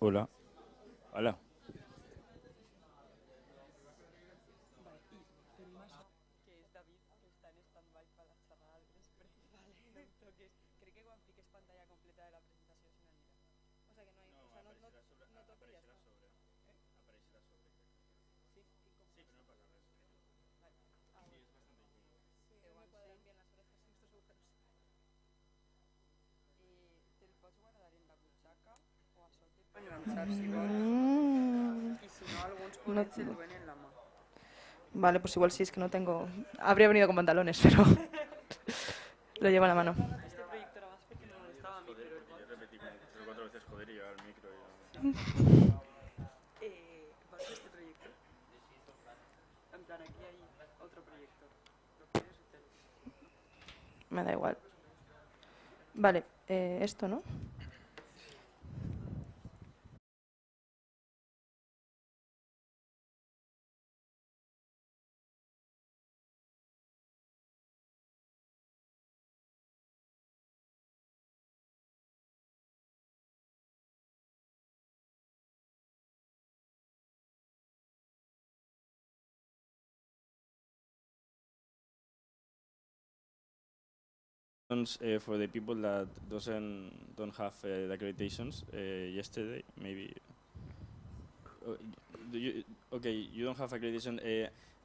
Hola. Hola. No- Vale, pues igual sí, es que no tengo... Habría venido con pantalones, pero lo llevo en la mano. Este proyecto era más porque no estaba a mí, pero igual. Yo repetí como 3 o 4 veces joder y llevar el micro. ¿Vas a este proyecto? En plan, aquí hay otro proyecto. ¿Lo quieres hacer? Me da igual. Vale, esto, ¿no? For the people that don't have the accreditations, yesterday maybe. Okay, you don't have accreditation.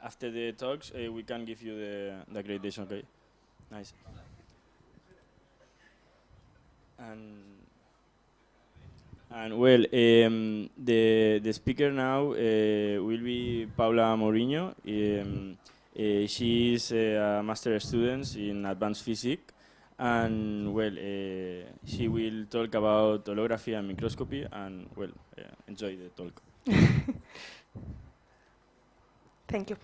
After the talks, we can give you the accreditation. Okay, nice. And well, the speaker now will be Paula Mourinho. She is a master student in advanced physics, and well, she will talk about holography and microscopy, and well, enjoy the talk. Thank you.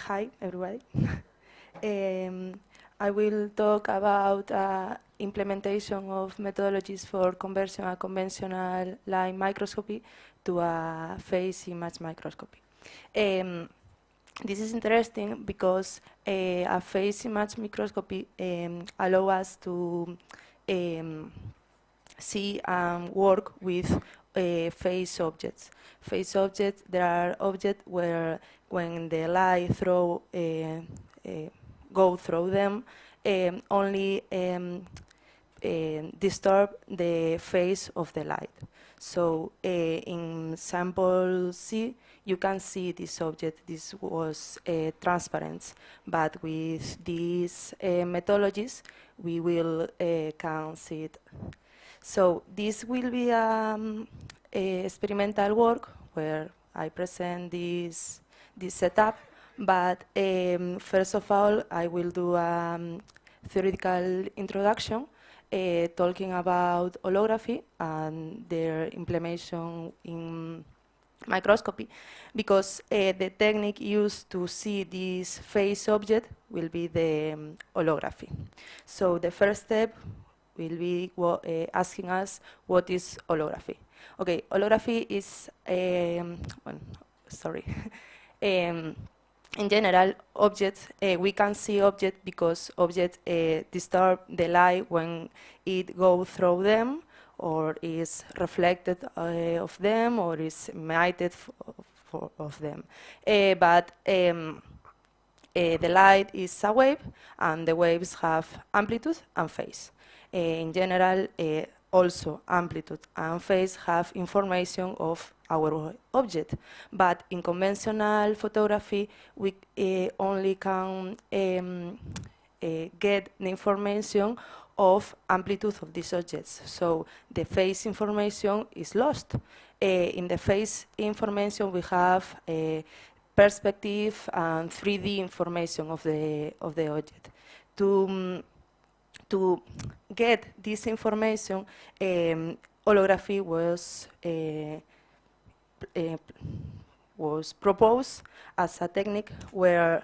Hi, everybody. I will talk about implementation of methodologies for conversion of conventional light microscopy to a phase image microscopy. This is interesting because a phase image microscopy allows us to see and work with phase objects. Phase objects, there are objects where when the light go through them, only disturb the phase of the light. So in sample C, you can see this object. This was transparent, but with these methodologies, we will can see it. So this will be experimental work where I present this setup, but first of all, I will do a theoretical introduction talking about holography and their implementation in microscopy, because the technique used to see this phase object will be the holography. So the first step will be asking us what is holography. Okay, holography is, in general, objects, we can see objects because objects disturb the light when it goes through them, or is reflected of them, or is emitted of them. But the light is a wave, and the waves have amplitude and phase. In general, also amplitude and phase have information of our object, but in conventional photography, we only can get the information of amplitude of these objects. So the phase information is lost. In the phase information, we have perspective and 3D information of the object. To get this information, holography was proposed as a technique where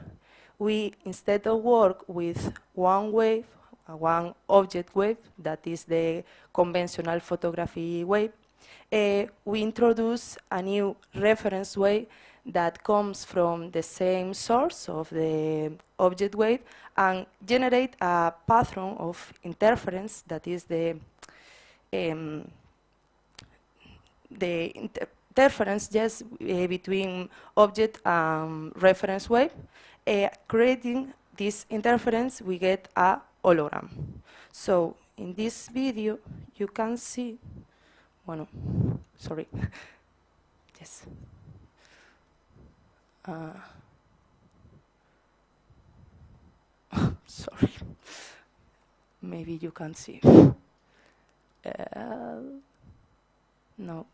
we, instead of work with one wave, one object wave, that is the conventional photography wave, we introduce a new reference wave that comes from the same source of the object wave and generate a pattern of interference that is the interference just between object and reference wave. Creating this interference, we get a hologram. So in this video, you can see, bueno, sorry, yes. Sorry, maybe you can see. No.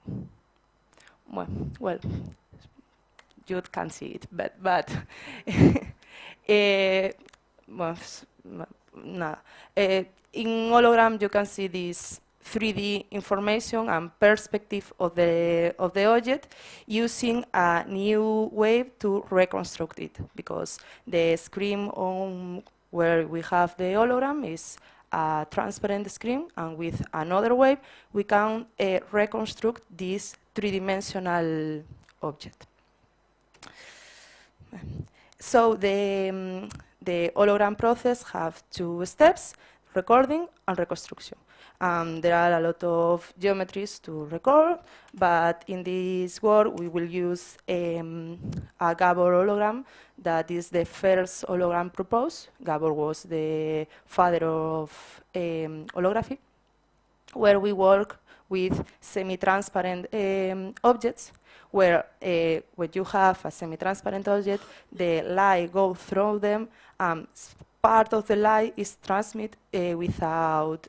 Well, you can see it, but no. In hologram, you can see this 3D information and perspective of the object using a new wave to reconstruct it, because the screen on where we have the hologram is a transparent screen, and with another wave we can reconstruct this three-dimensional object. So the hologram process have two steps: recording and reconstruction. There are a lot of geometries to record, but in this work we will use a Gabor hologram. That is the first hologram proposed. Gabor was the father of holography, where we work with semi-transparent objects, where when you have a semi-transparent object, the light goes through them, part of the light is transmitted without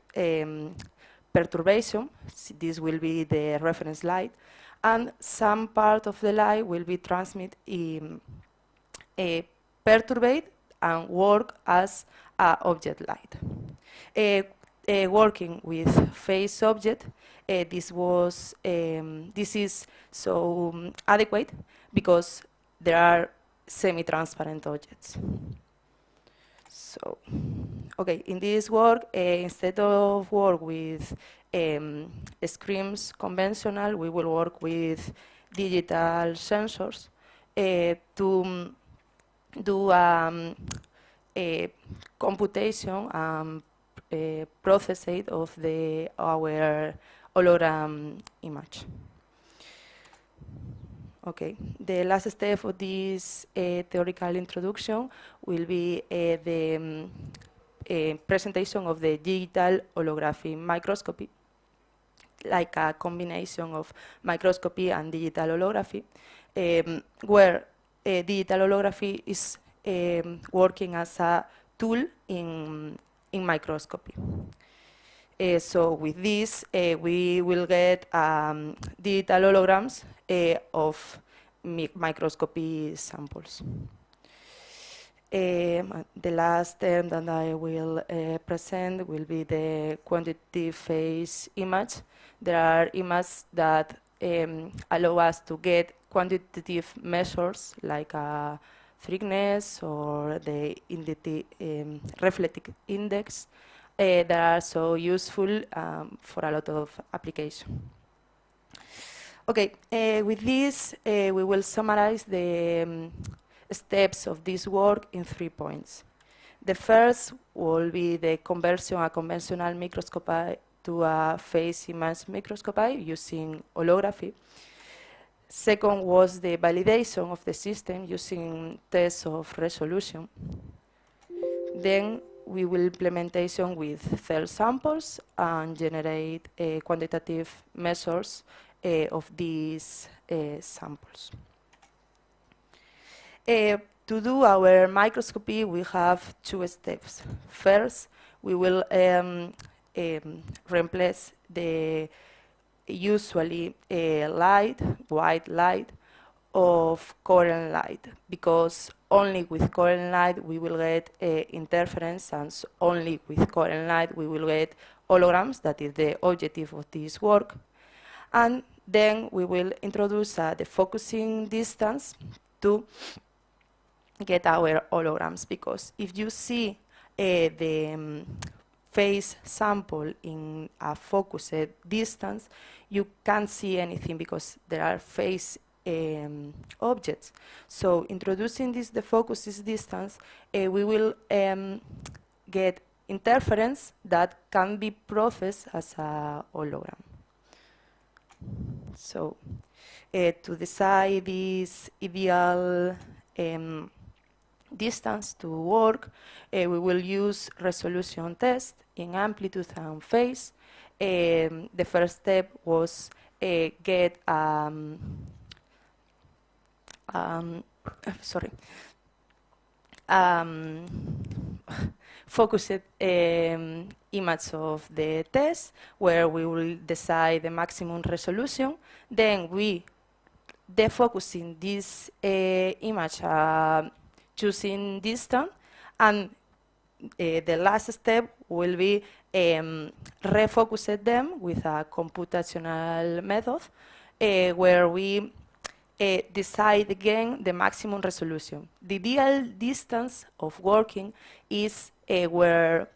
perturbation. This will be the reference light, and some part of the light will be transmitted perturbed and work as an object light. Working with phase object, this is so adequate because there are semi-transparent objects. So, okay, in this work, instead of work with screens conventional, we will work with digital sensors to do a computation and processing of our hologram image. Okay, the last step of this theoretical introduction will be the presentation of the digital holography microscopy, like a combination of microscopy and digital holography, where digital holography is working as a tool in microscopy. So with this, we will get digital holograms of microscopy samples. The last term that I will present will be the quantitative phase image. There are images that allow us to get quantitative measures like thickness or the reflective index that are so useful for a lot of applications. Okay, with this, we will summarize the steps of this work in 3 points. The first will be the conversion of a conventional microscopy to a phase image microscopy using holography. Second was the validation of the system using tests of resolution. Then we will implementation with cell samples and generate quantitative measures of these samples. To do our microscopy, we have 2 steps. First, we will replace the usually white light of coherent light, because only with coherent light we will get interference, and only with coherent light we will get holograms. That is the objective of this work. And then we will introduce the focusing distance to get our holograms, because if you see the phase sample in a focused distance, you can't see anything because there are phase objects. So introducing this, the focus is distance, we will get interference that can be processed as a hologram. So to decide this ideal distance to work, we will use resolution test in amplitude and phase. The first step was get focused image of the test, where we will decide the maximum resolution. Then we defocusing this image, choosing distance, and the last step will be refocus them with a computational method, where we decide again the maximum resolution. The ideal distance of working is where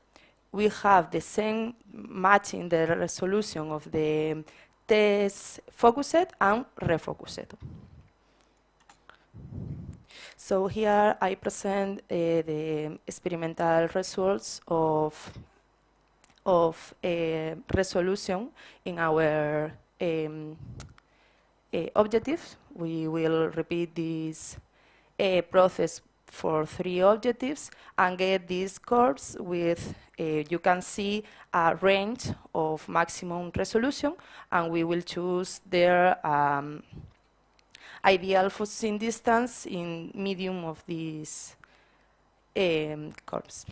we have the same matching the resolution of the test focused and refocused. So here I present the experimental results of resolution in our objectives. We will repeat this process for 3 objectives and get these curves with, you can see a range of maximum resolution, and we will choose their ideal focusing distance in medium of these curves,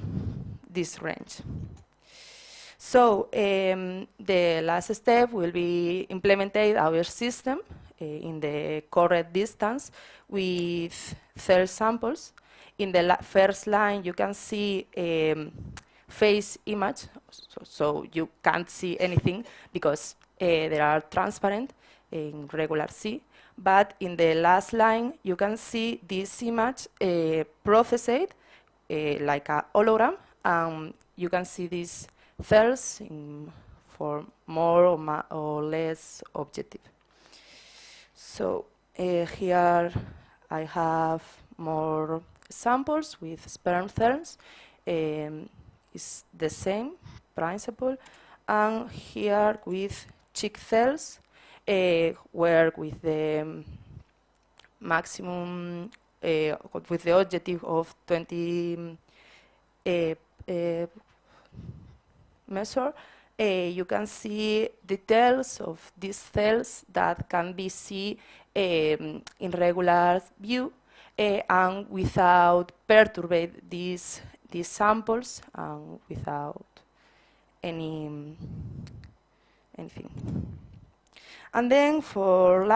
this range. So the last step will be implemented our system in the correct distance with 30 samples. In the first line, you can see phase image, so you can't see anything because they are transparent in regular C. But in the last line, you can see this image processed like a hologram, and you can see these cells for more or less objective. So here I have more samples with sperm cells. It's the same principle. And here with chick cells, work with the maximum, with the objective of 20 measure. You can see details of these cells that can be seen in regular view and without perturbing these samples and without anything. And then for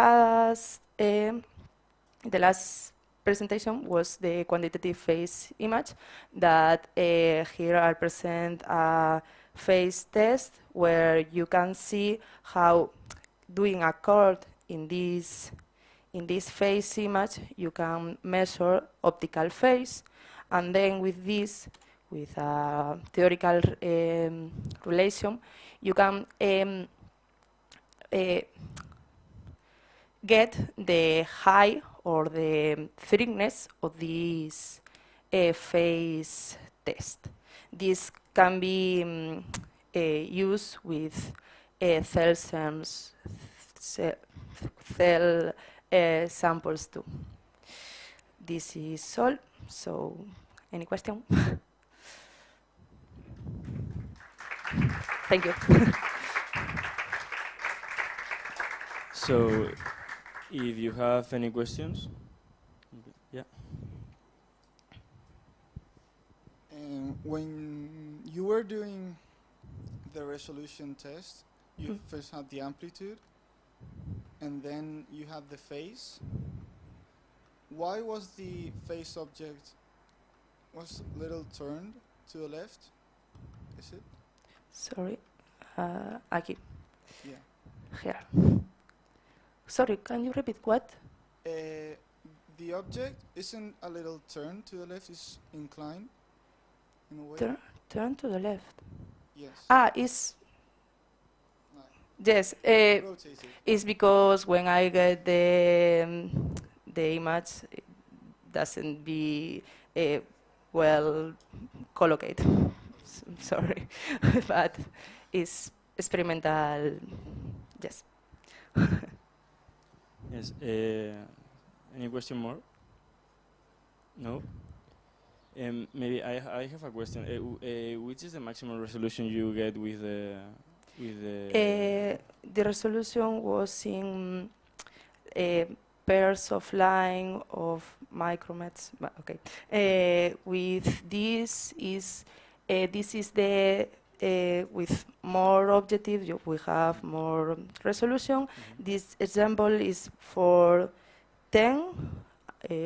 the last presentation was the quantitative phase image that here I present a phase test where you can see how doing a chord in this phase image you can measure optical phase, and then with this, with a theoretical relation, you can get the height or the thickness of this phase test. This can be used with cell samples too. This is all. So, any question? Thank you. So, if you have any questions, yeah. When you were doing the resolution test, you first had the amplitude, and then you had the phase. Why was the phase object was little turned to the left? Is it? Sorry, aquí. Yeah. Here. Sorry, can you repeat what? The object isn't a little turned to the left, it's inclined in a way. Turn to the left. Yes. It's Yes, Rotate it. it's because when I get the image, it doesn't be well collocated. Sorry, but it's experimental. Yes. Yes. Any question more? No. Maybe I have a question. Which is the maximum resolution you get with the The resolution was in pairs of line of micrometers. Okay. With this is the with more objectives we have more resolution. This example is for 10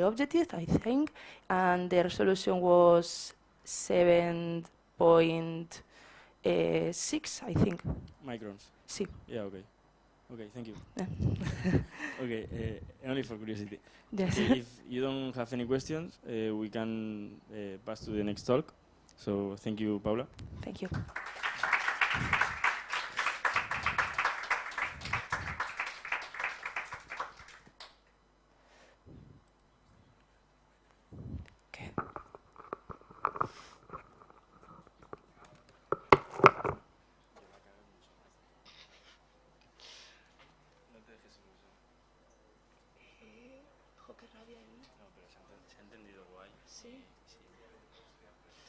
objectives, I think, and the resolution was 7.6, I think. microns? Sí. Yeah. Okay. Okay. Thank you. Yeah. Okay. Only for curiosity. Yes. If you don't have any questions, we can pass to the next talk. So thank you, Paula. Thank you. Okay. No, pero se ha entendido guay. Sí.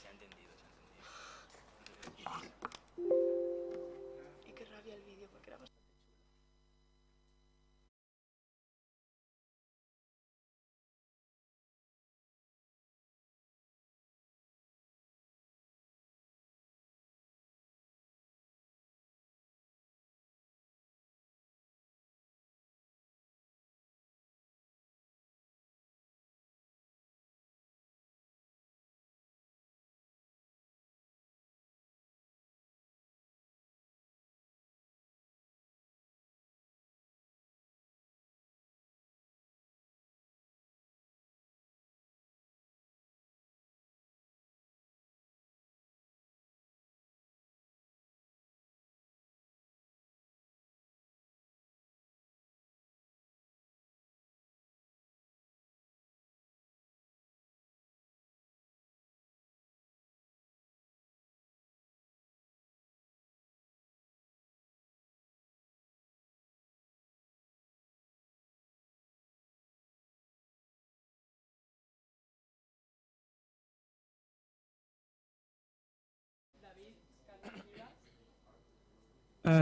Se ha entendido, Y qué rabia el vídeo porque era bastante.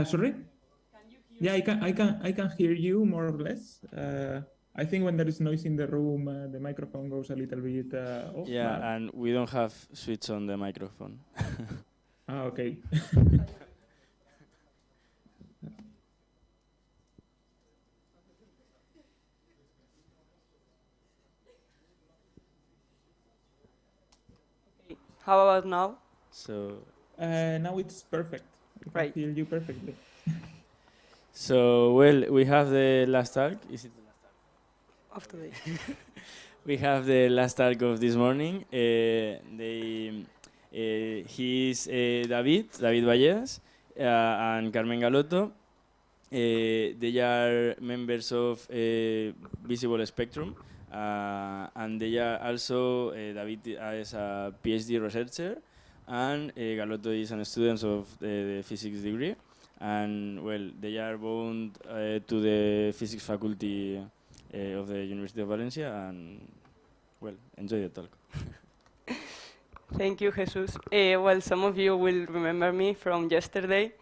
Sorry? Yeah, I can hear you more or less. I think when there is noise in the room, the microphone goes a little bit off. Yeah, but- and we don't have switch on the microphone. Okay. How about now? So Now it's perfect. I can Right. hear you perfectly. well, we have the last talk. Is it the last talk? Of today. We have the last talk of this morning. He's David Valles, and Carmen Galotto. They are members of Visible Spectrum, and they are also, David is a PhD researcher, and Galotto is a student of the physics degree. And well, they are bound to the physics faculty of the University of València, and well, enjoy the talk. Thank you, Jesus. Well, some of you will remember me from yesterday.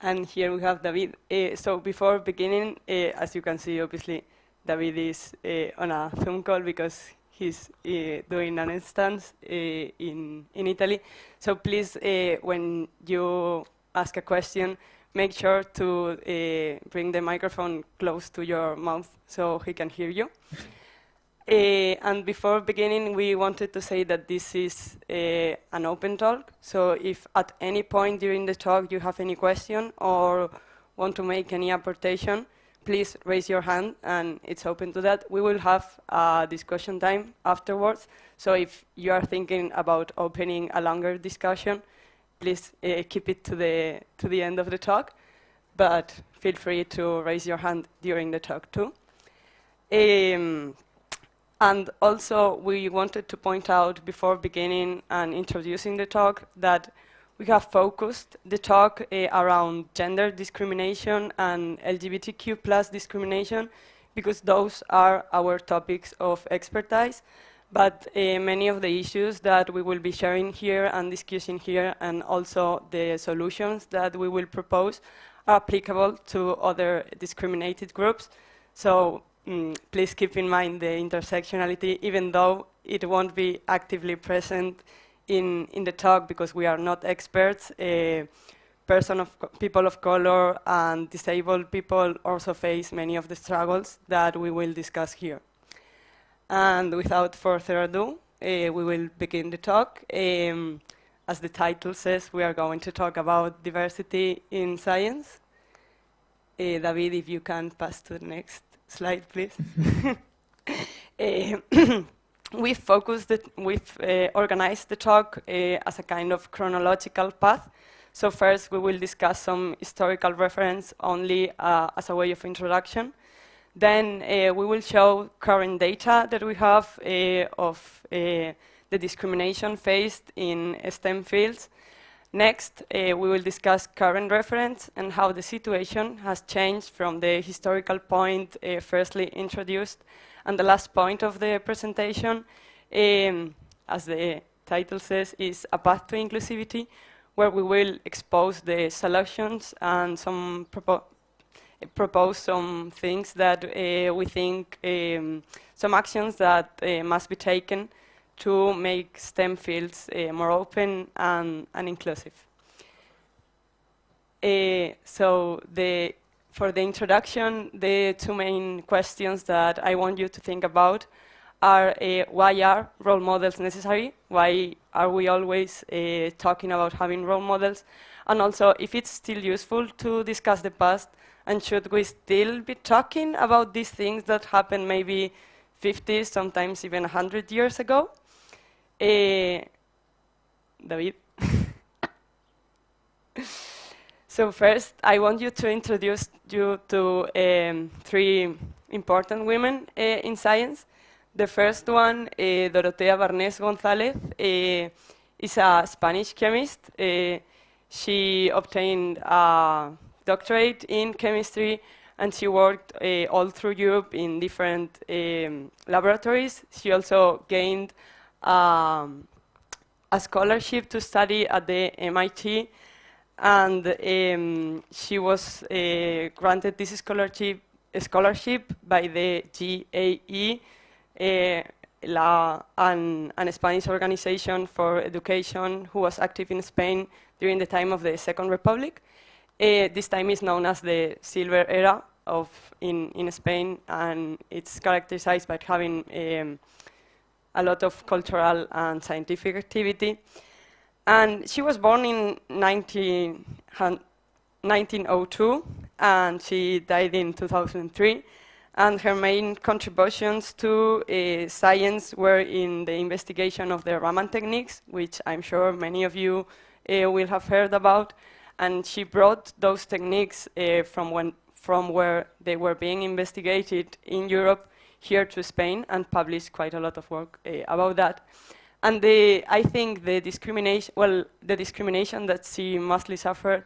And here we have David. So before beginning, as you can see, obviously, David is on a Zoom call because he's doing an instance in Italy. So please, when you ask a question, make sure to bring the microphone close to your mouth so he can hear you. And before beginning, we wanted to say that this is an open talk. So if at any point during the talk you have any question or want to make any apportation, please raise your hand and it's open to that. We will have a discussion time afterwards. So if you are thinking about opening a longer discussion, please keep it to the end of the talk, but feel free to raise your hand during the talk too. And also, we wanted to point out before beginning and introducing the talk that we have focused the talk around gender discrimination and LGBTQ+ discrimination, because those are our topics of expertise. But many of the issues that we will be sharing here and discussing here, and also the solutions that we will propose, are applicable to other discriminated groups. So please keep in mind the intersectionality, even though it won't be actively present in the talk, because we are not experts. People of color and disabled people also face many of the struggles that we will discuss here. And without further ado, we will begin the talk. As the title says, we are going to talk about diversity in science. David, if you can pass to the next slide, please. We've organized the talk as a kind of chronological path. So first, we will discuss some historical reference only as a way of introduction. Then we will show current data that we have of the discrimination faced in STEM fields. Next, we will discuss current reference and how the situation has changed from the historical point firstly introduced. And the last point of the presentation, as the title says, is a path to inclusivity, where we will expose the solutions and some propose some things that we think, some actions that must be taken to make STEM fields more open and inclusive. So for the introduction, the two main questions that I want you to think about are why are role models necessary? Why are we always talking about having role models? And also, if it's still useful to discuss the past, and should we still be talking about these things that happened maybe 50, sometimes even 100 years ago? David? So first, I want you to introduce you to three important women in science. The first one, Dorotea Barnés González, is a Spanish chemist. She obtained a doctorate in chemistry, and she worked all through Europe in different laboratories. She also gained a scholarship to study at the MIT, and she was granted this scholarship by the GAE, an Spanish organization for education who was active in Spain during the time of the Second Republic. This time is known as the Silver Era in Spain, and it's characterized by having a lot of cultural and scientific activity. And she was born in 1902, and she died in 2003. And her main contributions to science were in the investigation of the Raman techniques, which I'm sure many of you will have heard about. And she brought those techniques from where they were being investigated in Europe here to Spain, and published quite a lot of work about that. And I think the discrimination that she mostly suffered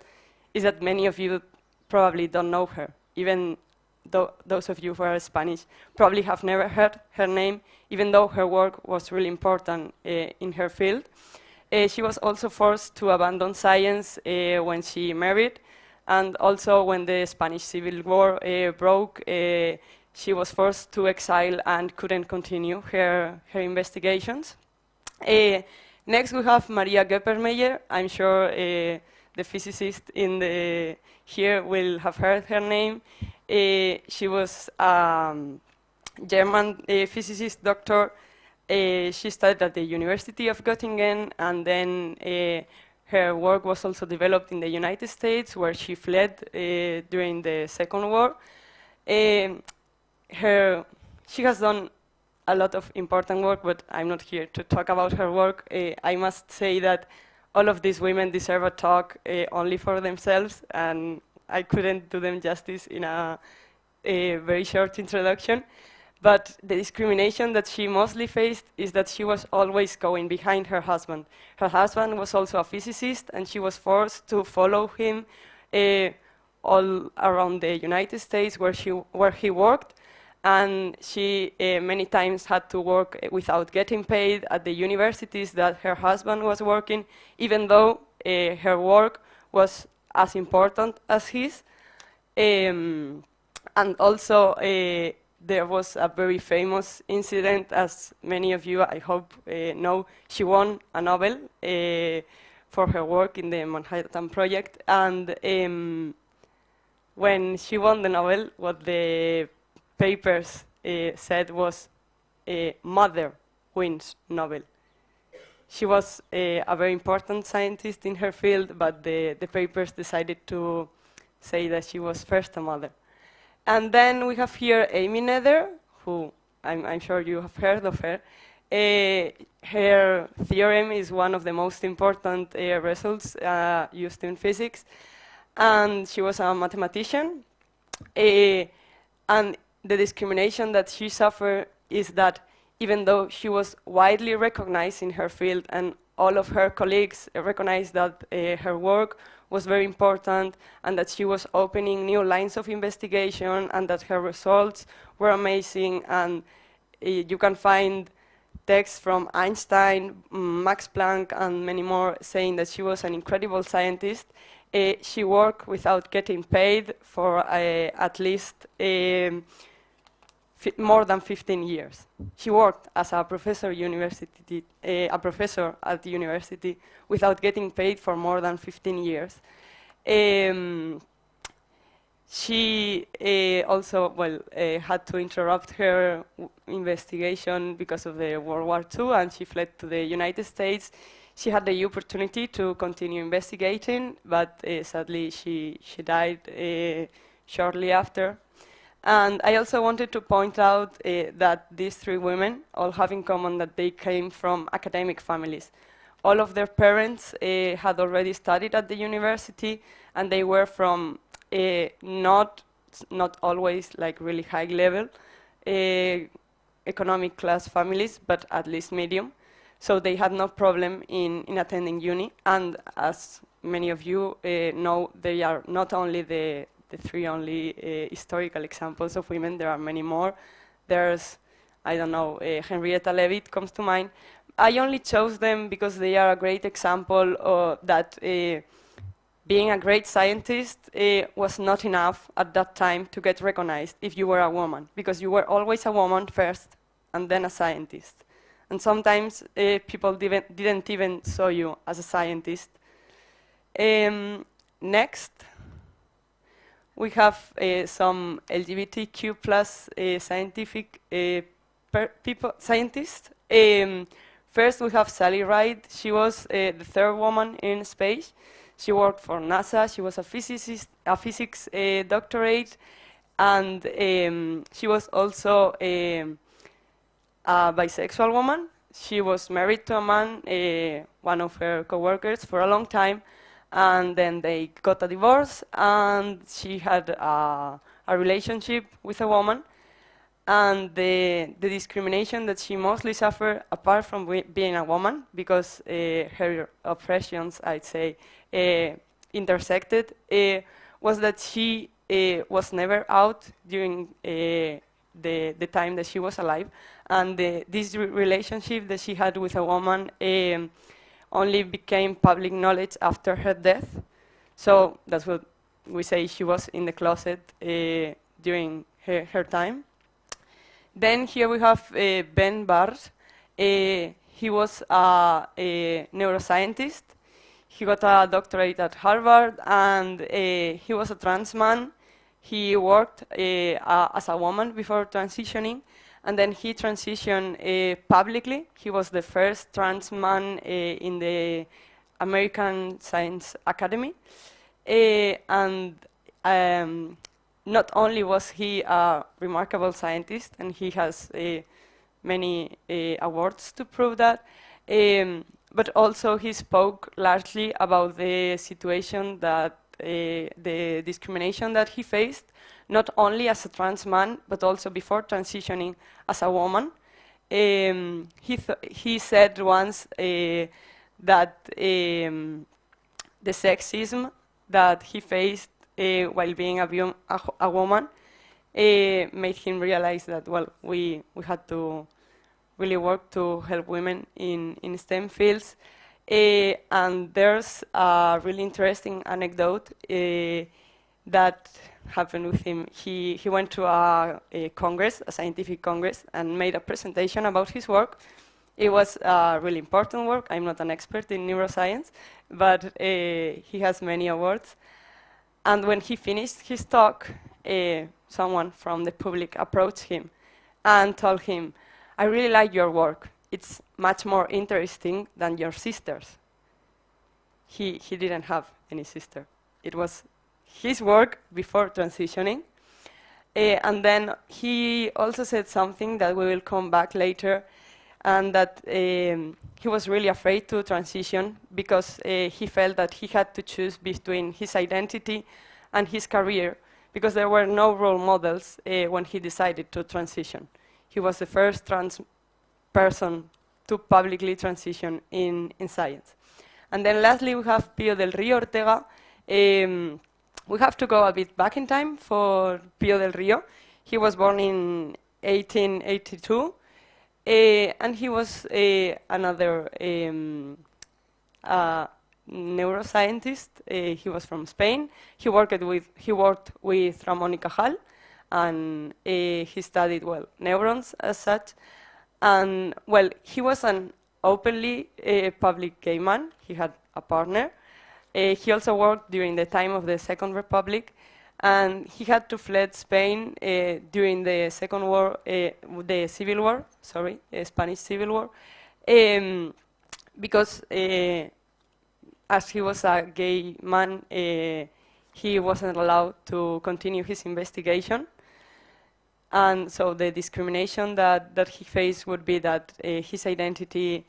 is that many of you probably don't know her. Even those of you who are Spanish probably have never heard her name, even though her work was really important in her field. She was also forced to abandon science when she married, and also when the Spanish Civil War broke, she was forced to exile and couldn't continue her investigations. Next, we have Maria Göppermeyer. I'm sure the physicist here will have heard her name. She was a German physicist doctor. She studied at the University of Göttingen, and then her work was also developed in the United States, where she fled during the Second War. She has done a lot of important work, but I'm not here to talk about her work. I must say that all of these women deserve a talk only for themselves, and I couldn't do them justice in a very short introduction. But the discrimination that she mostly faced is that she was always going behind her husband. Her husband was also a physicist, and she was forced to follow him all around the United States where he worked. And she many times had to work without getting paid at the universities that her husband was working, even though her work was as important as his. And also, there was a very famous incident, as many of you, I hope, know. She won a Nobel for her work in the Manhattan Project. And when she won the Nobel, what the papers said was, mother wins Nobel. She was a very important scientist in her field, but the papers decided to say that she was first a mother. And then we have here Amy Nether, who I'm sure you have heard of her. Her theorem is one of the most important results used in physics. And she was a mathematician. And the discrimination that she suffered is that even though she was widely recognized in her field and all of her colleagues recognized that her work was very important and that she was opening new lines of investigation and that her results were amazing, and you can find texts from Einstein, Max Planck, and many more saying that she was an incredible scientist. She worked without getting paid for at least more than 15 years. She worked as a professor at the university without getting paid for more than 15 years. She also had to interrupt her investigation because of the World War II, and she fled to the United States. She had the opportunity to continue investigating, but sadly she died shortly after. And I also wanted to point out that these three women all have in common that they came from academic families. All of their parents had already studied at the university, and they were from not always like really high level economic class families, but at least medium. So they had no problem in attending uni. And as many of you know, they are not only the three only historical examples of women. There are many more. There's, I don't know, Henrietta Leavitt comes to mind. I only chose them because they are a great example that being a great scientist was not enough at that time to get recognized if you were a woman, because you were always a woman first and then a scientist. And sometimes people didn't even saw you as a scientist. Next. We have some LGBTQ plus scientific scientists. First, we have Sally Ride. She was the third woman in space. She worked for NASA. She was a physicist, a physics doctorate, and she was also a bisexual woman. She was married to a man, one of her coworkers, for a long time. And then they got a divorce, and she had a relationship with a woman. And the discrimination that she mostly suffered, apart from being a woman, because her oppressions, I'd say, intersected, was that she was never out during the time that she was alive. And this relationship that she had with a woman only became public knowledge after her death. So that's what we say, she was in the closet during her time. Then here we have Ben Barrs. He was a neuroscientist. He got a doctorate at Harvard, and he was a trans man. He worked as a woman before transitioning, and then he transitioned publicly. He was the first trans man in the American Science Academy. And not only was he a remarkable scientist, and he has many awards to prove that, but also he spoke largely about the situation that the discrimination that he faced, not only as a trans man, but also before transitioning as a woman. He said once that the sexism that he faced while being a woman made him realize that, well, we had to really work to help women in STEM fields. And there's a really interesting anecdote that happened with him. He went to a congress, a scientific congress, and made a presentation about his work. It was a really important work. I'm not an expert in neuroscience, but he has many awards. And when he finished his talk, someone from the public approached him and told him, "I really like your work. It's much more interesting than your sisters." He didn't have any sister. It was his work before transitioning. And then he also said something that we will come back later, and that he was really afraid to transition because he felt that he had to choose between his identity and his career, because there were no role models when he decided to transition. He was the first trans person to publicly transition in science. And then lastly, we have Pío del Río Ortega. We have to go a bit back in time for Pío del Río. He was born in 1882, and he was another neuroscientist. He was from Spain. He worked with Ramón y Cajal, and he studied, well, neurons as such. And, well, he was an openly public gay man. He had a partner. He also worked during the time of the Second Republic, and he had to flee Spain during the Second War, the Civil War, Spanish Civil War, because as he was a gay man, he wasn't allowed to continue his investigation. And so the discrimination that he faced would be that his identity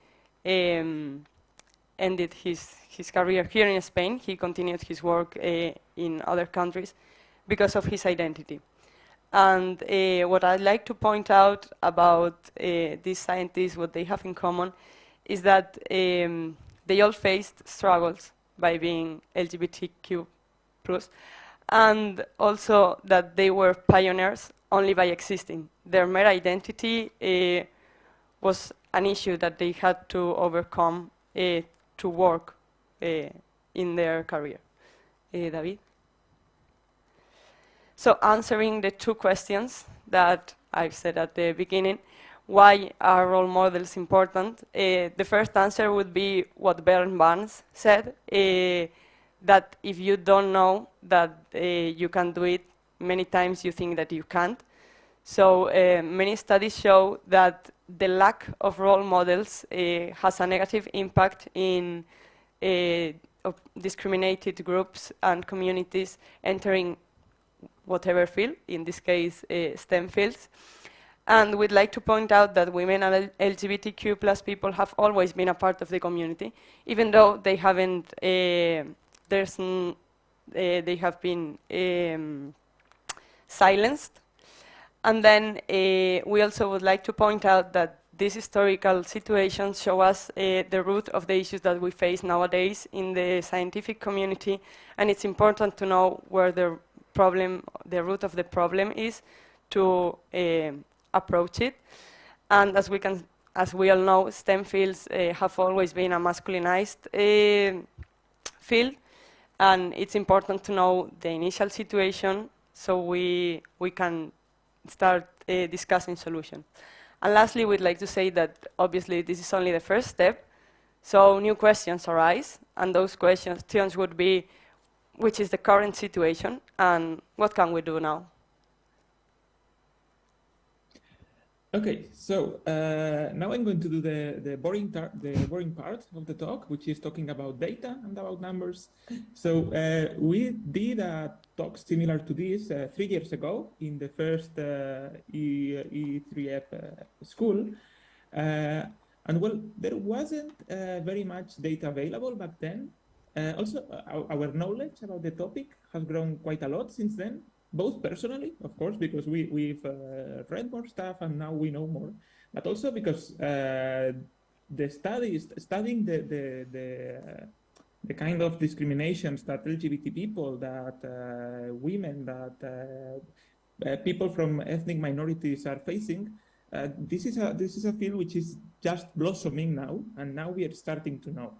ended his career here in Spain. He continued his work in other countries because of his identity. And what I'd like to point out about these scientists, what they have in common, is that they all faced struggles by being LGBTQ+, and also that they were pioneers only by existing. Their mere identity was an issue that they had to overcome to work in their career. David? So answering the two questions that I've said at the beginning, why are role models important? The first answer would be what Bern Barnes said, that if you don't know that you can do it, many times you think that you can't. So many studies show that the lack of role models has a negative impact in discriminated groups and communities entering whatever field, in this case STEM fields. And we'd like to point out that women and LGBTQ+ people have always been a part of the community, even though they haven't, they have been silenced. And then we also would like to point out that these historical situations show us the root of the issues that we face nowadays in the scientific community, and it's important to know where the root of the problem is to approach it. And as we all know, STEM fields have always been a masculinized field, and it's important to know the initial situation so we can start discussing solutions. And lastly, we'd like to say that obviously this is only the first step, so new questions arise, and those questions would be, which is the current situation, and what can we do now? Okay, so now I'm going to do the boring part of the talk, which is talking about data and about numbers. So we did a talk similar to this 3 years ago in the first E3F school. And well, there wasn't very much data available back then. Also, our knowledge about the topic has grown quite a lot since then, both personally, of course, because we've read more stuff and now we know more, but also because studying the kind of discriminations that LGBT people, that women, that people from ethnic minorities are facing, this is a field which is just blossoming now, and now we are starting to know.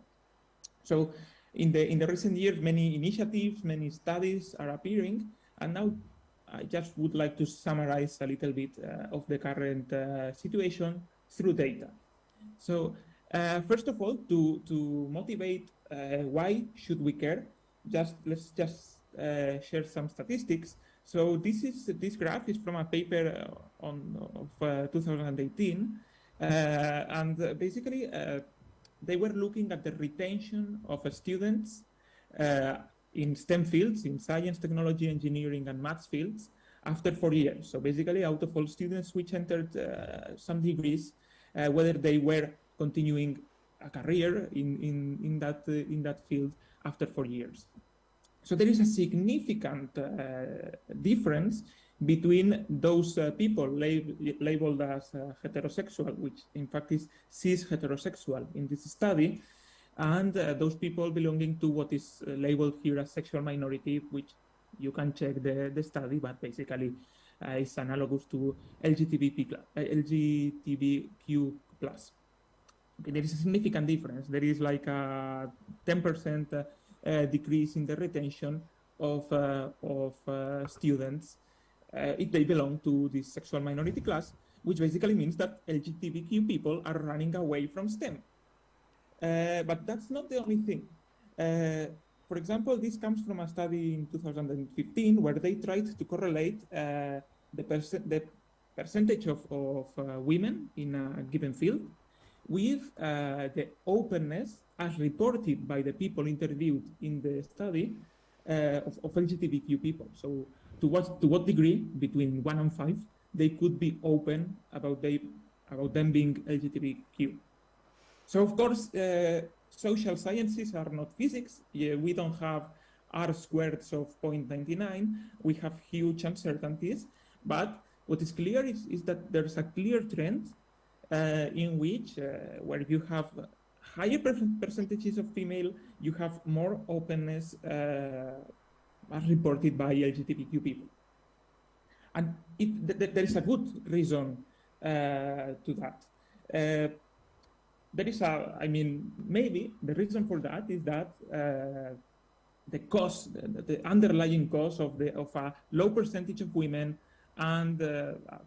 So in the recent years, many initiatives, many studies are appearing, and now I just would like to summarize a little bit of the current situation through data. So first of all, to motivate why should we care, let's just share some statistics. So this graph is from a paper of 2018, and basically they were looking at the retention of students in STEM fields, in science, technology, engineering, and maths fields after 4 years. So basically, out of all students which entered some degrees, whether they were continuing a career in that field after 4 years. So there is a significant difference between those people labeled as heterosexual, which in fact is cis heterosexual in this study, and those people belonging to what is labeled here as sexual minority, which you can check the study, but basically is analogous to LGBTQ+. Okay, there is a significant difference. There is like a 10% decrease in the retention of students if they belong to this sexual minority class, which basically means that LGBTQ people are running away from STEM. But that's not the only thing. For example, this comes from a study in 2015 where they tried to correlate the percentage of women in a given field with the openness as reported by the people interviewed in the study of LGBTQ people. So to what degree, between 1 and 5, they could be open about them being LGBTQ. So of course, social sciences are not physics. Yeah, we don't have R-squareds of 0.99. We have huge uncertainties. But what is clear is that there's a clear trend in which, where you have higher percentages of female, you have more openness as reported by LGBTQ people. And there is a good reason to that. There is maybe the reason for that is that the cost, the underlying cost of a low percentage of women and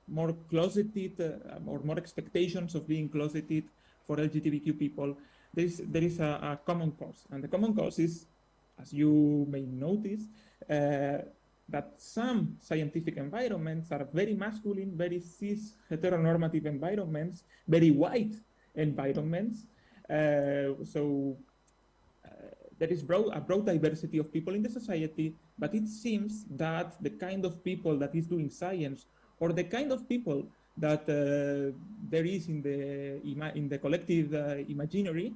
more closeted or more expectations of being closeted for LGBTQ people, there is a common cause. And the common cause is, as you may notice, that some scientific environments are very masculine, very cis heteronormative environments, very white environments. There is a broad diversity of people in the society, but it seems that the kind of people that is doing science, or the kind of people that there is in the collective imaginary,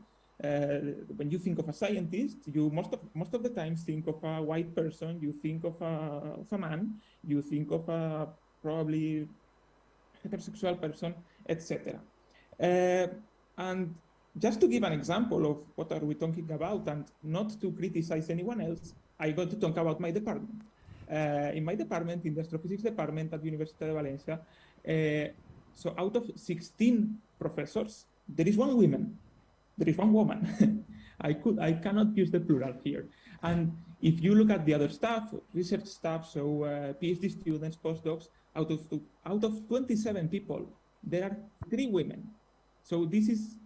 when you think of a scientist, you most of the time think of a white person, you think of a man, you think of a probably heterosexual person, etc. And just to give an example of what are we talking about, and not to criticize anyone else, I'm going to talk about my department. In my department, in the astrophysics department at Universitat de València, so out of 16 professors, there is one woman. There is one woman. I cannot use the plural here. And if you look at the other staff, research staff, so PhD students, postdocs, out of 27 people, there are 3 women. So this is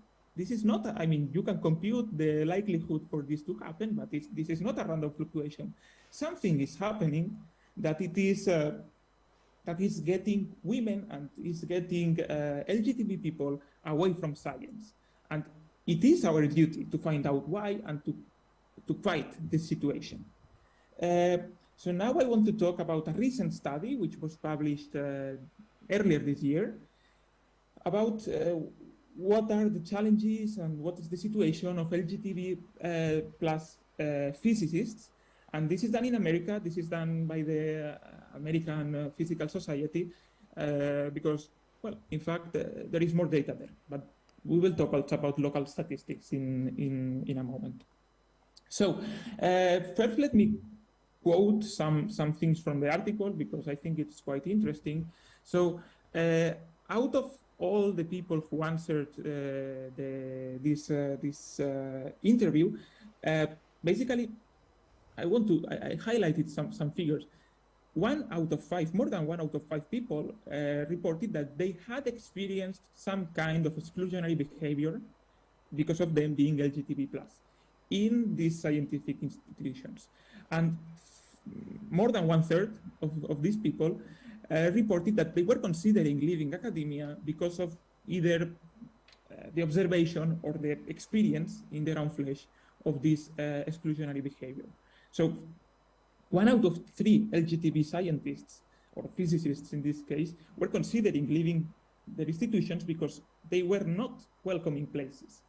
not, you can compute the likelihood for this to happen, but this is not a random fluctuation. Something is happening that is getting women and is getting LGBT people away from science. And it is our duty to find out why and to fight this situation. So now I want to talk about a recent study which was published earlier this year about what are the challenges and what is the situation of LGTB plus physicists. And this is done in America. This is done by the American Physical Society because, well, in fact, there is more data there. But we will talk also about local statistics in a moment. So first, let me quote some things from the article because I think it's quite interesting. So out of all the people who answered this interview, basically, I highlighted some figures. More than 1 out of 5 people reported that they had experienced some kind of exclusionary behavior because of them being LGTB+ in these scientific institutions. And more than 1/3 of these people reported that they were considering leaving academia because of either the observation or the experience in their own flesh of this exclusionary behavior. So 1 out of 3 LGTB scientists, or physicists in this case, were considering leaving their institutions because they were not welcoming places.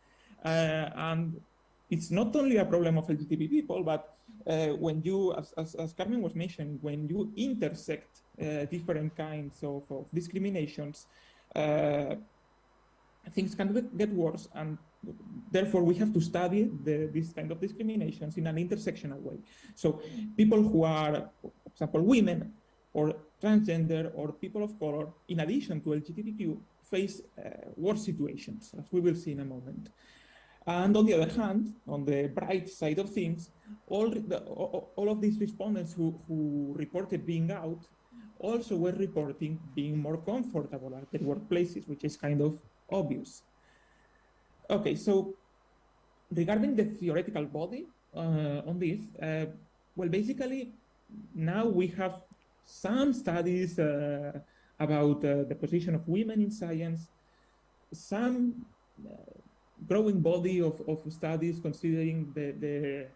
And it's not only a problem of LGTB people, but when you, as Carmen was mentioning, when you intersect different kinds of discriminations, things can get worse, and therefore we have to study this kind of discriminations in an intersectional way. So people who are, for example, women or transgender or people of color, in addition to LGBTQ, face worse situations, as we will see in a moment. And on the other hand, on the bright side of things, all of these respondents who reported being out also were reporting being more comfortable at their workplaces, which is kind of obvious. Okay, so regarding the theoretical body on this, well, basically, now we have some studies about the position of women in science, some growing body of studies considering the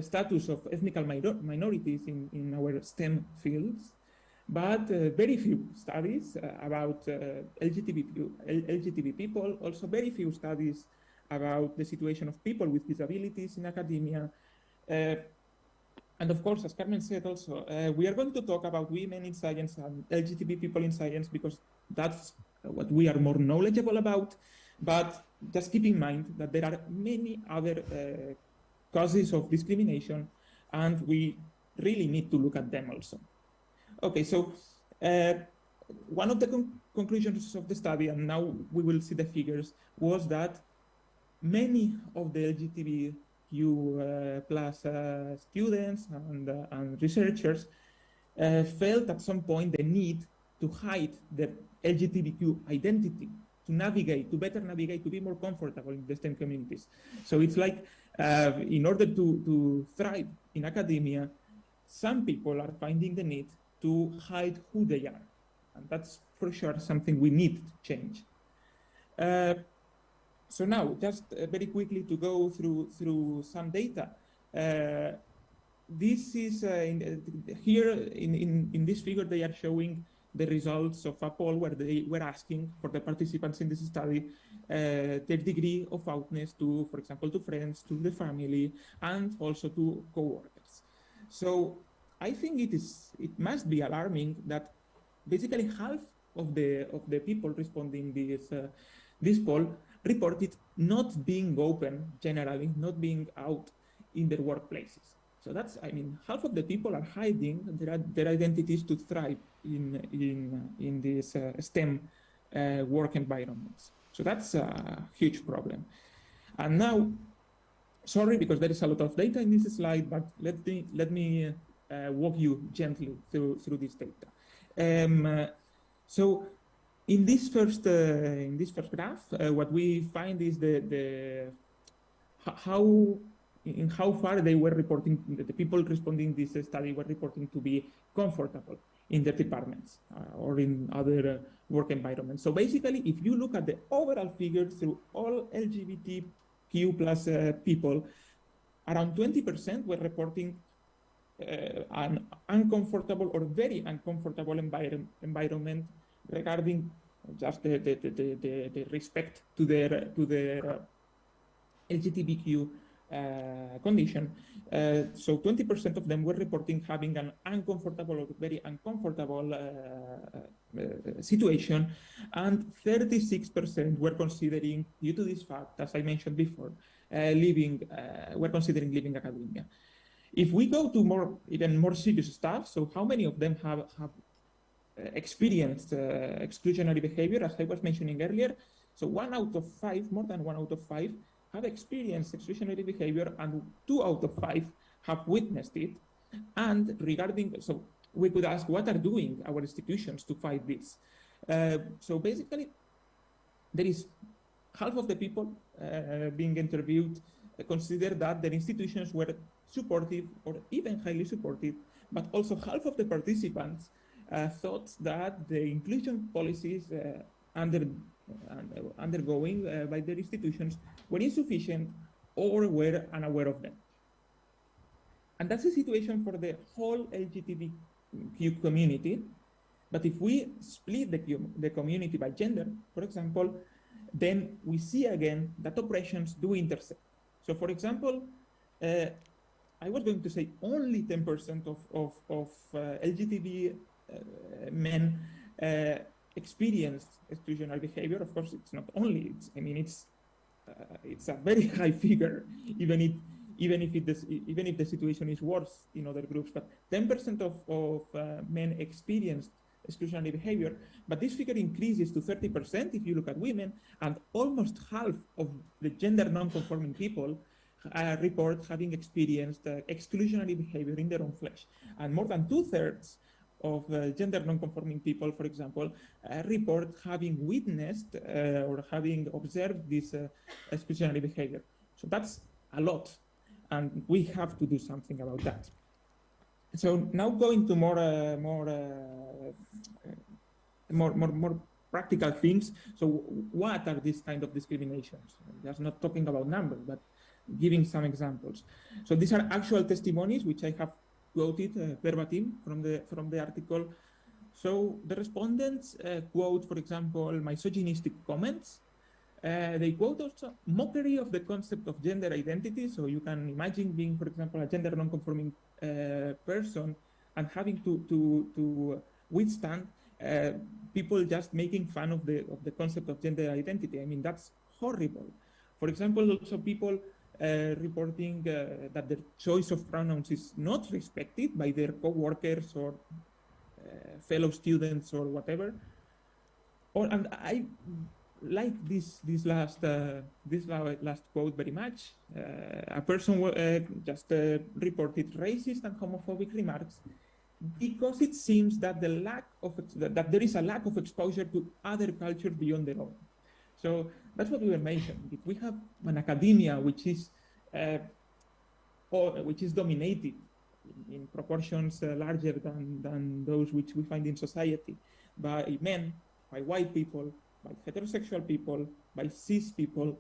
status of ethnic minorities in our STEM fields, but very few studies about LGBT people, also very few studies about the situation of people with disabilities in academia. And of course, as Carmen said also, we are going to talk about women in science and LGBT people in science because that's what we are more knowledgeable about. But just keep in mind that there are many other causes of discrimination, and we really need to look at them also. Okay, so one of the conclusions of the study, and now we will see the figures, was that many of the LGBTQ plus students and researchers felt at some point the need to hide their LGBTQ identity, to better navigate, to be more comfortable in the STEM communities. So it's like, in order to thrive in academia, some people are finding the need to hide who they are. And that's for sure something we need to change. So now, just very quickly to go through some data. This is, here in this figure, they are showing the results of a poll where they were asking for the participants in this study their degree of outness to, for example, to friends, to the family, and also to co-workers. So I think it must be alarming that basically half of the people responding this poll reported not being open generally, not being out in their workplaces. So that's, I mean, half of the people are hiding their identities to thrive in these STEM work environments. So that's a huge problem. And now, sorry, because there is a lot of data in this slide, but let me walk you gently through this data. So in this first graph, what we find is how far they were reporting, the people responding to this study were reporting to be comfortable in their departments or in other work environments. So basically, if you look at the overall figures through all LGBTQ plus people, around 20% were reporting an uncomfortable or very uncomfortable environment regarding just the respect to their LGBTQ condition. So 20% of them were reporting having an uncomfortable or very uncomfortable situation, and 36% were considering, due to this fact, as I mentioned before, were considering leaving academia. If we go to even more serious stuff, so how many of them have experienced exclusionary behavior, as I was mentioning earlier? So 1 out of 5, more than 1 out of 5, have experienced exclusionary behavior, and 2 out of 5 have witnessed it. And regarding, so we could ask, what are doing our institutions to fight this? So basically, there is half of the people being interviewed consider that their institutions were supportive or even highly supportive, but also half of the participants thought that the inclusion policies undergoing by their institutions were insufficient or were unaware of them. And that's the situation for the whole LGBTQ community. But if we split the community by gender, for example, then we see again that oppressions do intersect. So for example, I was going to say only 10% of LGBT men experienced exclusionary behavior. Of course, it's not only. It's a very high figure, even if the situation is worse in other groups. But 10% of men experienced exclusionary behavior, but this figure increases to 30% if you look at women, and almost half of the gender non-conforming people report having experienced exclusionary behavior in their own flesh. And more than 2/3 of gender non-conforming people, for example, report having witnessed or having observed this exclusionary behavior. So that's a lot, and we have to do something about that. So now going to more practical things. So what are these kind of discriminations? Just not talking about numbers, but giving some examples. So these are actual testimonies, which I have quoted verbatim from the article. So the respondents quote, for example, misogynistic comments. They quote also mockery of the concept of gender identity. So you can imagine being, for example, a gender non-conforming person and having to withstand people just making fun of the concept of gender identity. I mean, that's horrible. For example, also people reporting that their choice of pronouns is not respected by their co-workers or fellow students or whatever. And I like this last quote very much. A person just reported racist and homophobic remarks because it seems that that there is a lack of exposure to other cultures beyond their own. So that's what we were mentioning. If we have an academia which is dominated in proportions larger than those which we find in society by men, by white people, by heterosexual people, by cis people,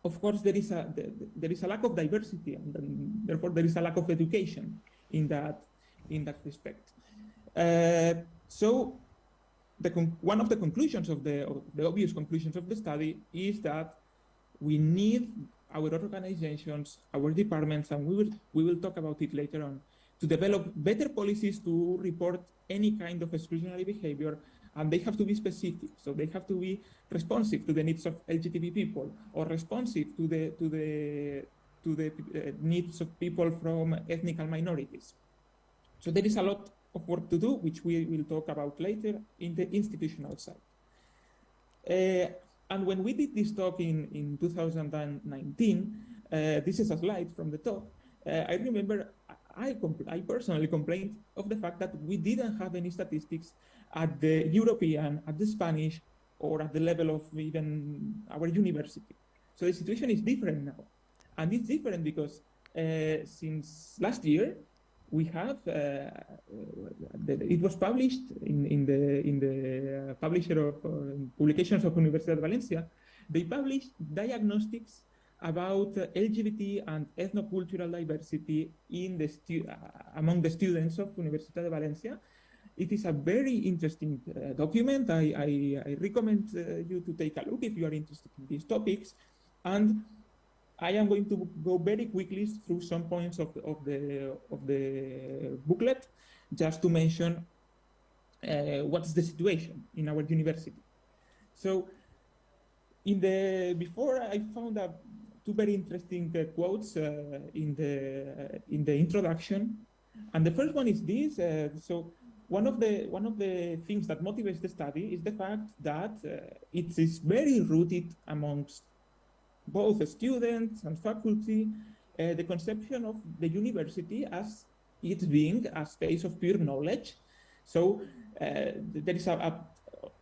of course there is a lack of diversity, and therefore there is a lack of education in that respect. So one of the conclusions of the obvious conclusions of the study is that we need our organizations, our departments, and we will talk about it later on, to develop better policies to report any kind of exclusionary behavior, and they have to be specific. So they have to be responsive to the needs of LGBT people, or responsive to the needs of people from ethnic minorities. So there is a lot of work to do, which we will talk about later in the institutional side. And when we did this talk in 2019, this is a slide from the talk. I remember I personally complained of the fact that we didn't have any statistics at the European, at the Spanish, or at the level of even our university. So the situation is different now. And it's different because since last year, we have, it was published in the publisher of publications of Universitat de València. They published diagnostics about LGBT and ethnocultural diversity in among the students of Universitat de València it is a very interesting document. I recommend you to take a look if you are interested in these topics. And I am going to go very quickly through some points of the booklet, just to mention what's the situation in our university. So before I found two very interesting quotes in the introduction. And the first one is this. So one of the things that motivates the study is the fact that it is very rooted amongst both students and faculty, the conception of the university as it being a space of pure knowledge. So there is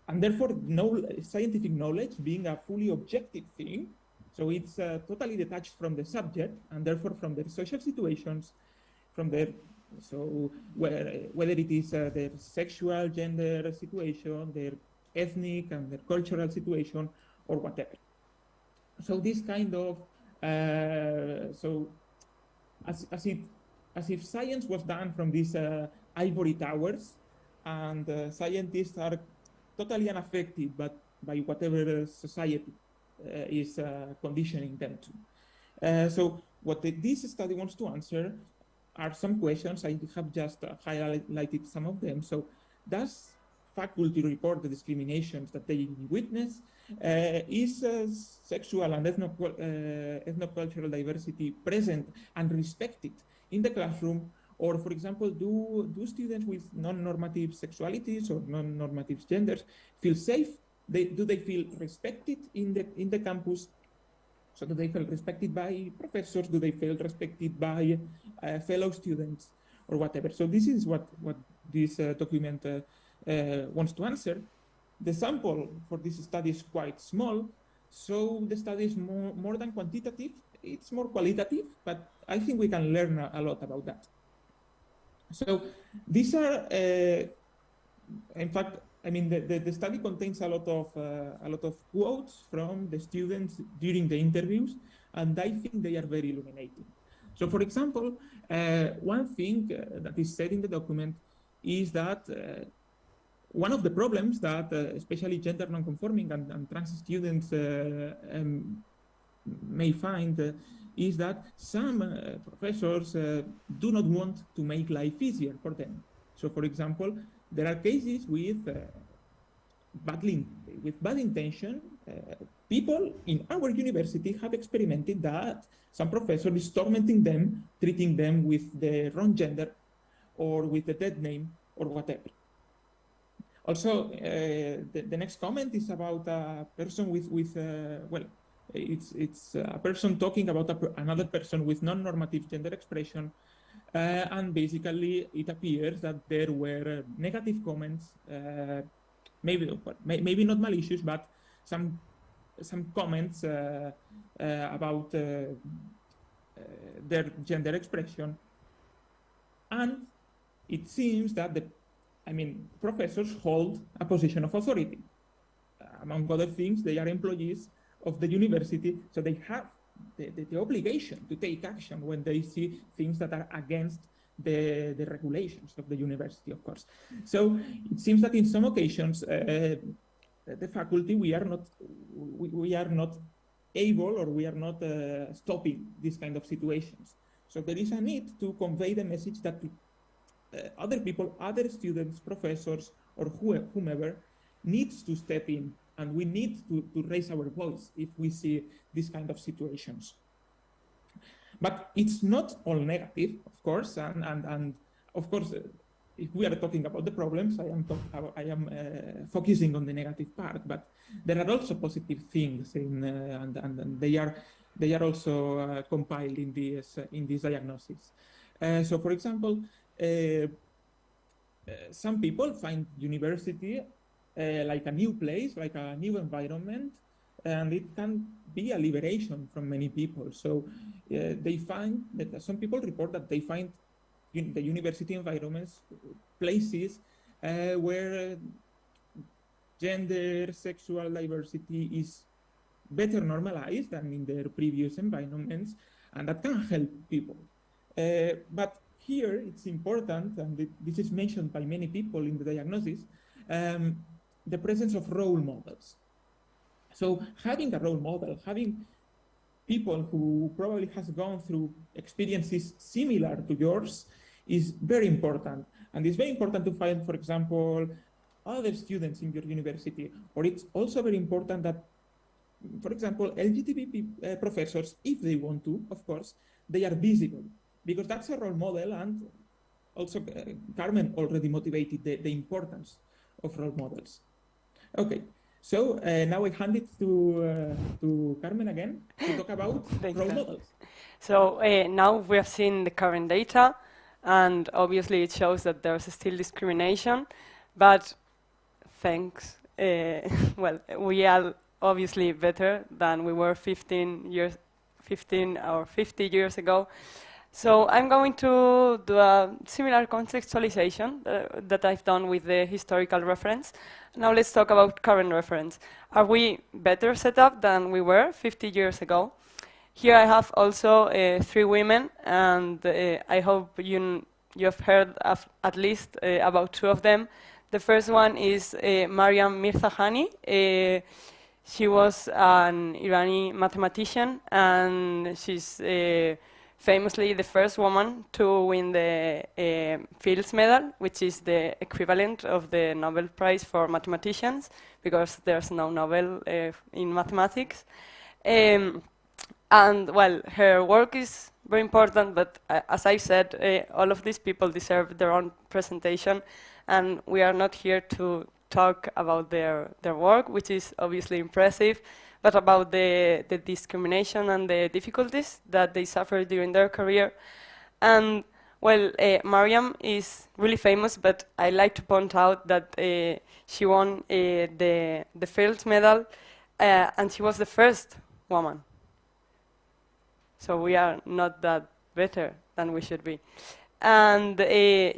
and therefore scientific knowledge being a fully objective thing. So it's totally detached from the subject and therefore from their social situations, from their, so whether it is their sexual, gender situation, their ethnic and their cultural situation, or whatever. So this kind of, so as if science was done from these ivory towers, and scientists are totally unaffected by whatever society is conditioning them to. So what this study wants to answer are some questions. I have just highlighted some of them. So does faculty report the discriminations that they witness? Is sexual and ethnocultural diversity present and respected in the classroom? Or, for example, do students with non-normative sexualities or non-normative genders feel safe? Do they feel respected in the campus? So do they feel respected by professors? Do they feel respected by fellow students or whatever? So this is what this document wants to answer. The sample for this study is quite small, so the study is more than quantitative. It's more qualitative, but I think we can learn a lot about that. So these are, in fact, I mean, the study contains a lot of quotes from the students during the interviews, and I think they are very illuminating. So, for example, one thing that is said in the document is that one of the problems that especially gender non-conforming and trans students may find is that some professors do not want to make life easier for them. So, for example, there are cases with bad intention. People in our university have experimented that some professor is tormenting them, treating them with the wrong gender or with the dead name or whatever. Also, the next comment is about a person with well, it's a person talking about another person with non-normative gender expression, and basically it appears that there were negative comments, maybe not malicious, but some comments about their gender expression, and it seems that professors hold a position of authority. Among other things, they are employees of the university, so they have the obligation to take action when they see things that are against the regulations of the university, of course. So it seems that in some occasions, the faculty, we are not able, or we are not stopping these kind of situations. So there is a need to convey the message that other people, other students, professors, or whomever needs to step in, and we need to raise our voice if we see these kind of situations. But it's not all negative, of course, and of course, if we are talking about the problems, I am focusing on the negative part, but there are also positive things, and they are also compiled in this diagnosis. So, for example, some people find university like a new place, like a new environment, and it can be a liberation from many people. So they find that some people report that they find in the university environments places where gender, sexual diversity is better normalized than in their previous environments, and that can help people. But here it's important, and this is mentioned by many people in the diagnosis, the presence of role models. So having a role model, having people who probably has gone through experiences similar to yours is very important. And it's very important to find, for example, other students in your university, or it's also very important that, for example, LGBT professors, if they want to, of course, they are visible, because that's a role model, and also Carmen already motivated the importance of role models. Okay, so now I hand it to Carmen again to talk about role models. So now we have seen the current data, and obviously it shows that there's still discrimination, but thanks, well, we are obviously better than we were 15 or 50 years ago. So I'm going to do a similar contextualization that I've done with the historical reference. Now let's talk about current reference. Are we better set up than we were 50 years ago? Here I have also 3 women, and I hope you have heard of at least about 2 of them. The first one is Mariam Mirzakhani. She was an Irani mathematician, and she's famously the first woman to win the Fields Medal, which is the equivalent of the Nobel Prize for mathematicians, because there's no Nobel in mathematics. And well, her work is very important, but as I said, all of these people deserve their own presentation, and we are not here to talk about their work, which is obviously impressive, but about the discrimination and the difficulties that they suffer during their career. And well, Mariam is really famous, but I like to point out that she won the Fields Medal, and she was the first woman. So we are not that better than we should be. And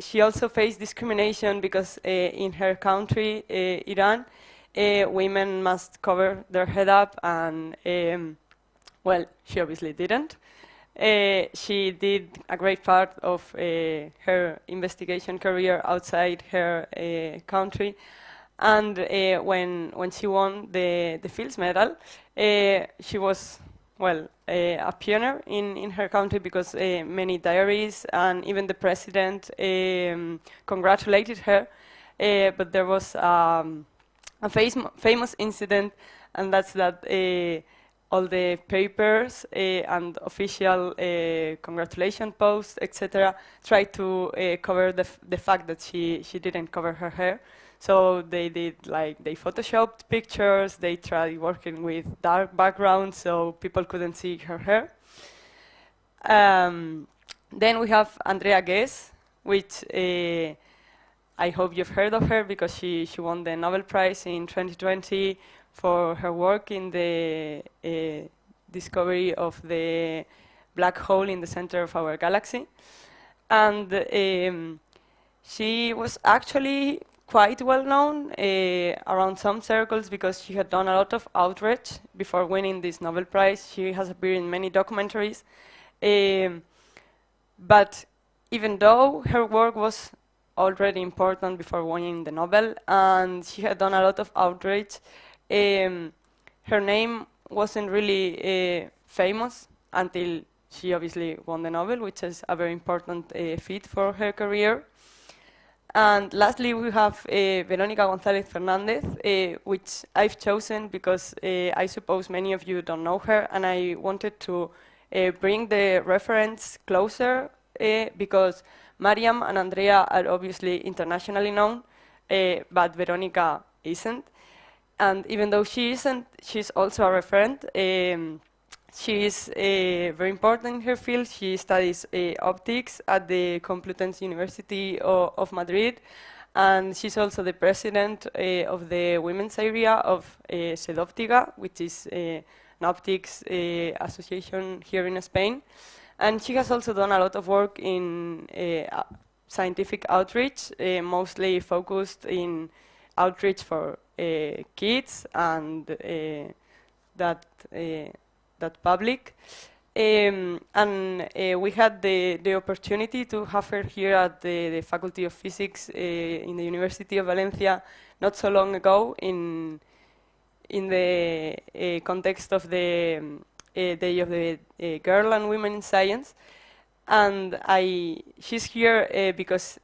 she also faced discrimination because in her country, Iran, women must cover their head up, and well, she obviously didn't. She did a great part of her investigation career outside her country, and when she won the Fields Medal, she was, well, a pioneer in her country, because many diaries and even the president congratulated her. But there was a famous incident, and that's that all the papers and official congratulation posts, etc., tried to cover the fact that she didn't cover her hair. So they did, like, they photoshopped pictures, they tried working with dark backgrounds so people couldn't see her hair. Then we have Andrea Ghez, which I hope you've heard of her, because she won the Nobel Prize in 2020 for her work in the discovery of the black hole in the center of our galaxy. And she was actually quite well known around some circles, because she had done a lot of outreach before winning this Nobel Prize. She has appeared in many documentaries. But even though her work was already important before winning the Nobel, and she had done a lot of outreach, her name wasn't really famous until she obviously won the Nobel, which is a very important feat for her career. And lastly, we have Verónica González Fernández, which I've chosen because I suppose many of you don't know her, and I wanted to bring the reference closer, because Mariam and Andrea are obviously internationally known, but Verónica isn't. And even though she isn't, she's also a referent. She is very important in her field. She studies optics at the Complutense University of Madrid, and she's also the president of the women's area of Sedoptica, which is an optics association here in Spain. And she has also done a lot of work in scientific outreach, mostly focused in outreach for kids and that public. We had the opportunity to have her here at the Faculty of Physics in the University of Valencia not so long ago in the context of the Day of the Girl and Women in Science. And she's here because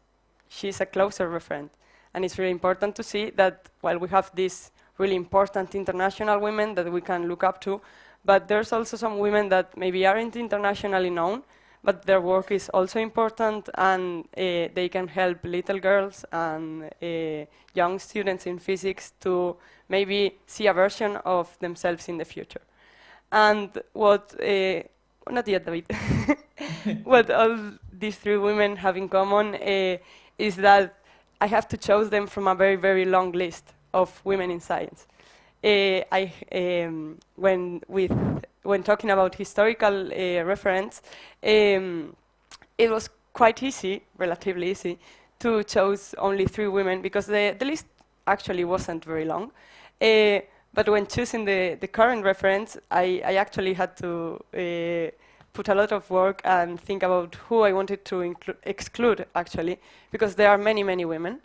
she's a closer referent. And it's really important to see that while we have these really important international women that we can look up to, but there's also some women that maybe aren't internationally known, but their work is also important, and they can help little girls and young students in physics to maybe see a version of themselves in the future. And what, not yet, David, what all these three women have in common is that I have to choose them from a very, very long list of women in science. When talking about historical reference, it was quite easy, relatively easy, to choose only three women because the list actually wasn't very long. But when choosing the current reference, I actually had to put a lot of work and think about who I wanted to exclude, actually, because there are many, many women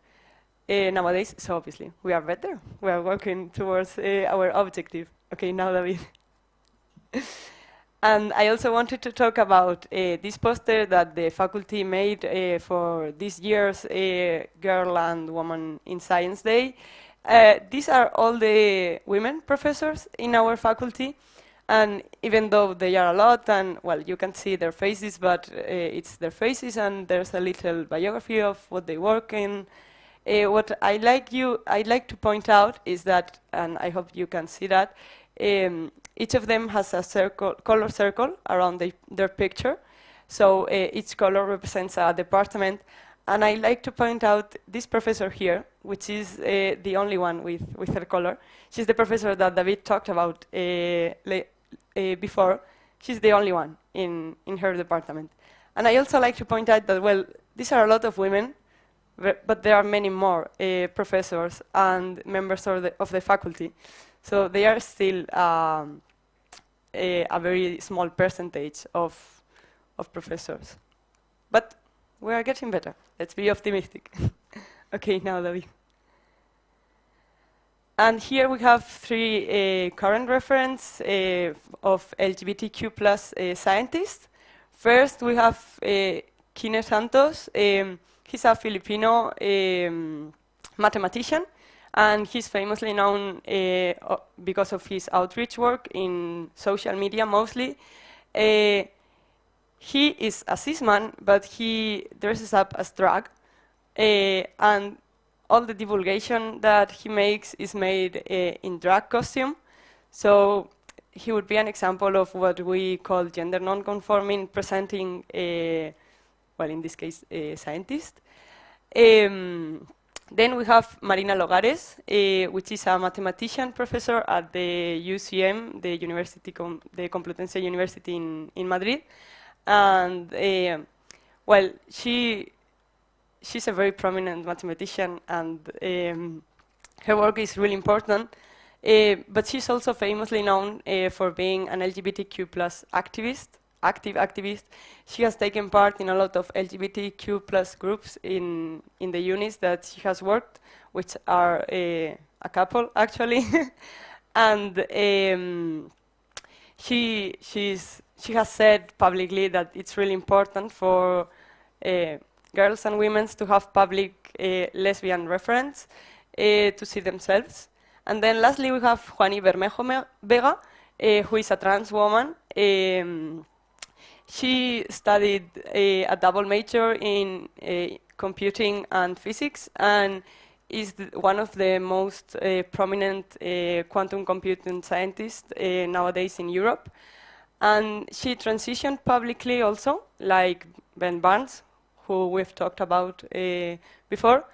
nowadays, so obviously we are better. We are working towards our objective. Okay, now David. And I also wanted to talk about this poster that the faculty made for this year's Girl and Woman in Science Day. These are all the women professors in our faculty, and even though they are a lot, and well, you can see their faces, but it's their faces, and there's a little biography of what they work in. What I'd like to point out is that, and I hope you can see that, each of them has a color circle around their picture. So each color represents a department. And I like to point out this professor here, which is the only one with her color. She's the professor that David talked about before. She's the only one in her department. And I also like to point out that, well, these are a lot of women, but there are many more professors and members of the faculty. So they are still a very small percentage of professors. But we are getting better. Let's be optimistic. Okay, now David. And here we have three current references of LGBTQ plus scientists. First, we have Kine Santos. He's a Filipino mathematician, and he's famously known because of his outreach work in social media mostly. He is a cis man, but he dresses up as drag, and all the divulgation that he makes is made in drag costume. So he would be an example of what we call gender non-conforming, presenting, well, in this case, a scientist. Then we have Marina Logares, which is a mathematician professor at the UCM, the Complutense University in Madrid. And, well, she's a very prominent mathematician, and her work is really important. But she's also famously known for being an LGBTQ plus active activist. She has taken part in a lot of LGBTQ plus groups in the unis that she has worked, which are a couple, actually. And she has said publicly that it's really important for girls and women to have public lesbian reference to see themselves. And then lastly, we have Juani Bermejo Vega, who is a trans woman. She studied a double major in computing and physics, and is one of the most prominent quantum computing scientists nowadays in Europe. And she transitioned publicly also, like Ben Barnes, who we've talked about before.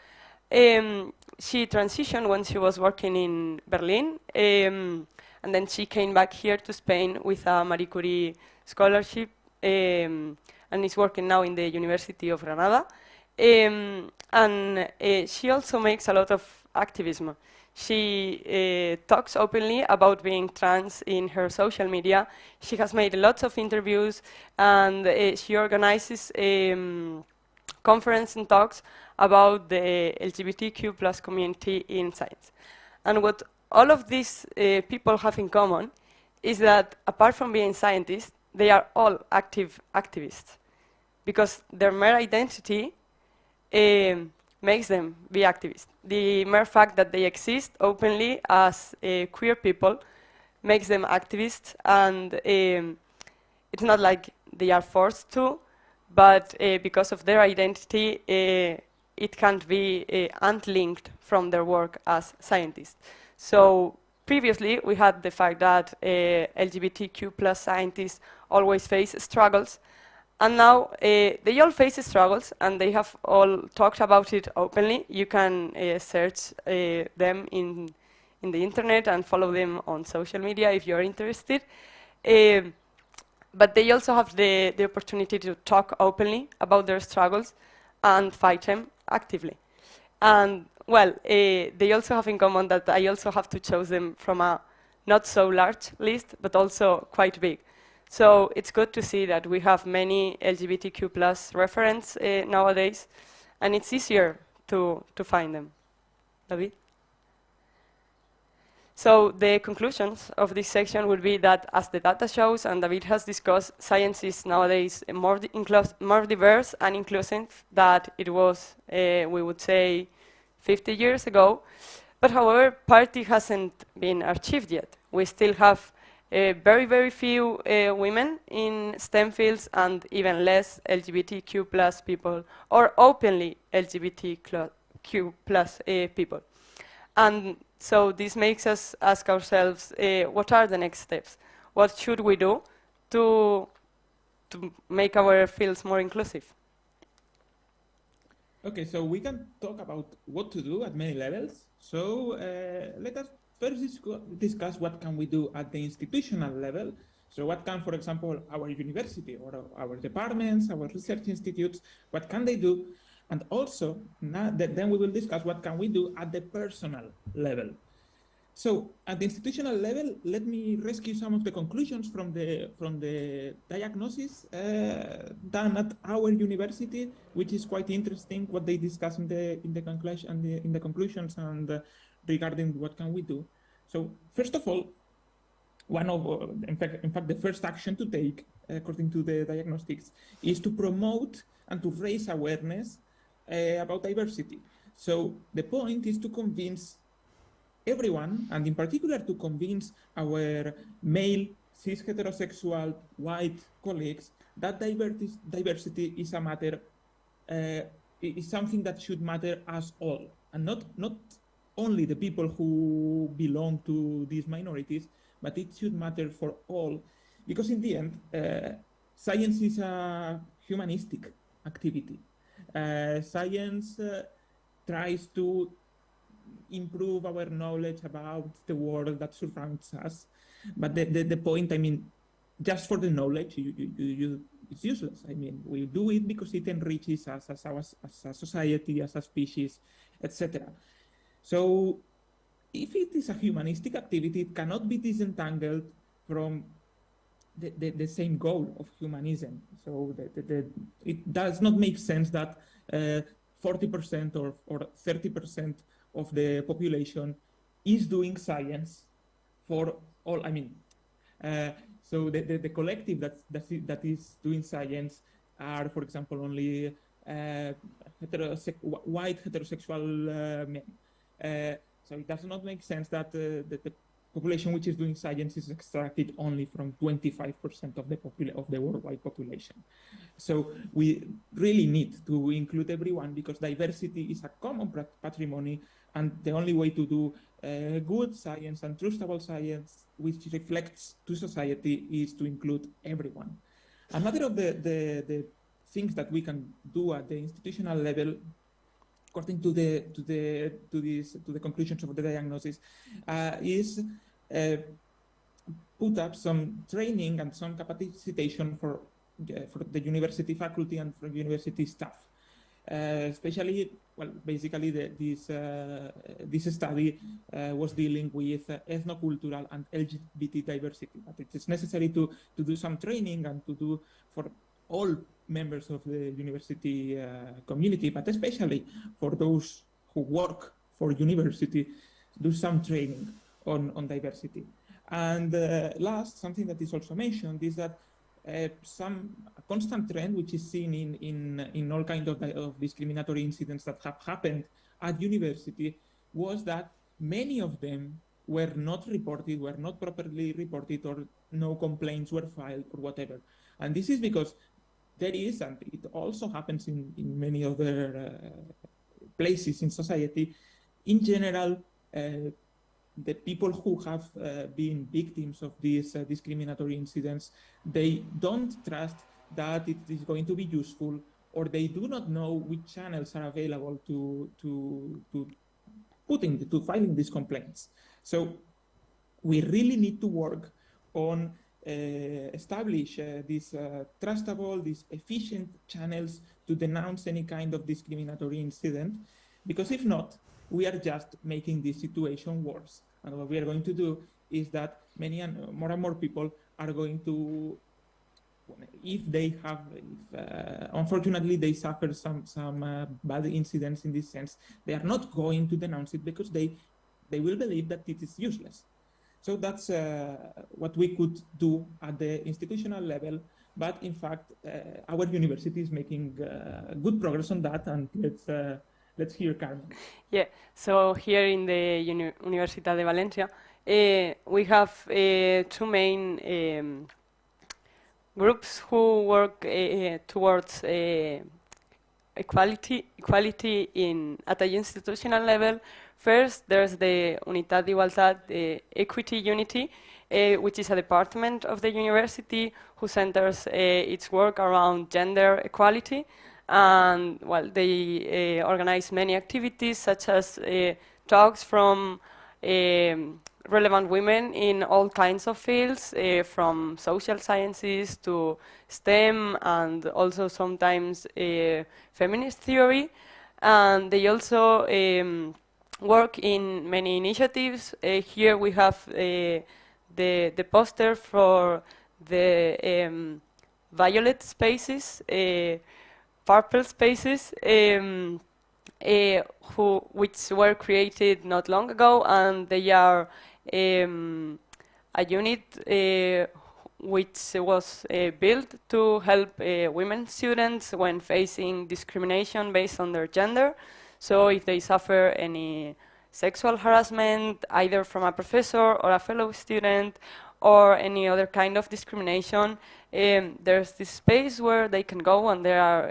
She transitioned when she was working in Berlin, and then she came back here to Spain with a Marie Curie scholarship, and is working now in the University of Granada. And she also makes a lot of activism. She talks openly about being trans in her social media. She has made lots of interviews, and she organizes conferences and talks about the LGBTQ plus community in science. And what all of these people have in common is that apart from being scientists, they are all active activists, because their mere identity makes them be activists. The mere fact that they exist openly as queer people makes them activists, and it's not like they are forced to, but because of their identity, it can't be unlinked from their work as scientists. So previously, we had the fact that LGBTQ plus scientists always face struggles, and now they all face struggles, and they have all talked about it openly. You can search them in the internet and follow them on social media if you're interested. But they also have the opportunity to talk openly about their struggles and fight them actively. And well, they also have in common that I also have to choose them from a not so large list, but also quite big. So it's good to see that we have many LGBTQ plus referents nowadays, and it's easier to find them. David? So the conclusions of this section will be that, as the data shows, and David has discussed, science is nowadays more diverse and inclusive than it was, we would say, 50 years ago. But however, parity hasn't been achieved yet. We still have very, very few women in STEM fields, and even less LGBTQ plus people, or openly LGBTQ plus people. And so this makes us ask ourselves, what are the next steps? What should we do to make our fields more inclusive? Okay, so we can talk about what to do at many levels. So let us first discuss what can we do at the institutional level. So what can, for example, our university or our departments, our research institutes, what can they do? And also, then we will discuss what can we do at the personal level. So at the institutional level, let me rescue some of the conclusions from the diagnosis done at our university, which is quite interesting. What they discuss in the conclusions and regarding what can we do. So first of all, in fact, the first action to take, according to the diagnostics, is to promote and to raise awareness about diversity. So the point is to convince everyone, and in particular to convince our male, cis, heterosexual, white colleagues that diversity is a matter, is something that should matter us all, and not only the people who belong to these minorities, but it should matter for all, because in the end, science is a humanistic activity. Science tries to improve our knowledge about the world that surrounds us, but the point, I mean, just for the knowledge, it's useless. I mean, we do it because it enriches us as a society, as a species, etc. So if it is a humanistic activity, it cannot be disentangled from the same goal of humanism. So it does not make sense that 40% or 30% of the population is doing science for all. I mean, so the collective that is doing science are, for example, only white heterosexual men. So it does not make sense that the population which is doing science is extracted only from 25% of the worldwide population. So we really need to include everyone, because diversity is a common patrimony, and the only way to do good science and trustable science which reflects to society is to include everyone. Another of the things that we can do at the institutional level, according to the conclusions of the diagnosis, is put up some training and some capacitation for the university faculty and for university staff. especially, well, basically this study was dealing with ethnocultural and LGBT diversity. But it is necessary to do some training and to do for all members of the university community, but especially for those who work for university, do some training on diversity. And last, something that is also mentioned is that a constant trend which is seen in all kinds of discriminatory incidents that have happened at university was that many of them were not reported, were not properly reported, or no complaints were filed or whatever. And this is because there is, and it also happens in many other places in society, in general, the people who have been victims of these discriminatory incidents, they don't trust that it is going to be useful, or they do not know which channels are available to filing these complaints. So we really need to work on establish these trustable, these efficient channels to denounce any kind of discriminatory incident, because if not, we are just making this situation worse. And what we are going to do is that more and more people are going to, if unfortunately they suffer some bad incidents in this sense, they are not going to denounce it because they will believe that it is useless. So that's what we could do at the institutional level. But in fact, our university is making good progress on that, and let's hear Carmen. Yeah, so here in the Universitat de València, we have two main groups who work towards equality at the institutional level. First, there's the Unitat d'Igualtat, Equity Unity, which is a department of the university who centers its work around gender equality. And well, they organize many activities, such as talks from relevant women in all kinds of fields, from social sciences to STEM, and also sometimes feminist theory. And they also work in many initiatives. Here we have the poster for the violet spaces, purple spaces, which were created not long ago, and they are a unit which was built to help women students when facing discrimination based on their gender. So if they suffer any sexual harassment, either from a professor or a fellow student, or any other kind of discrimination, there's this space where they can go, and there are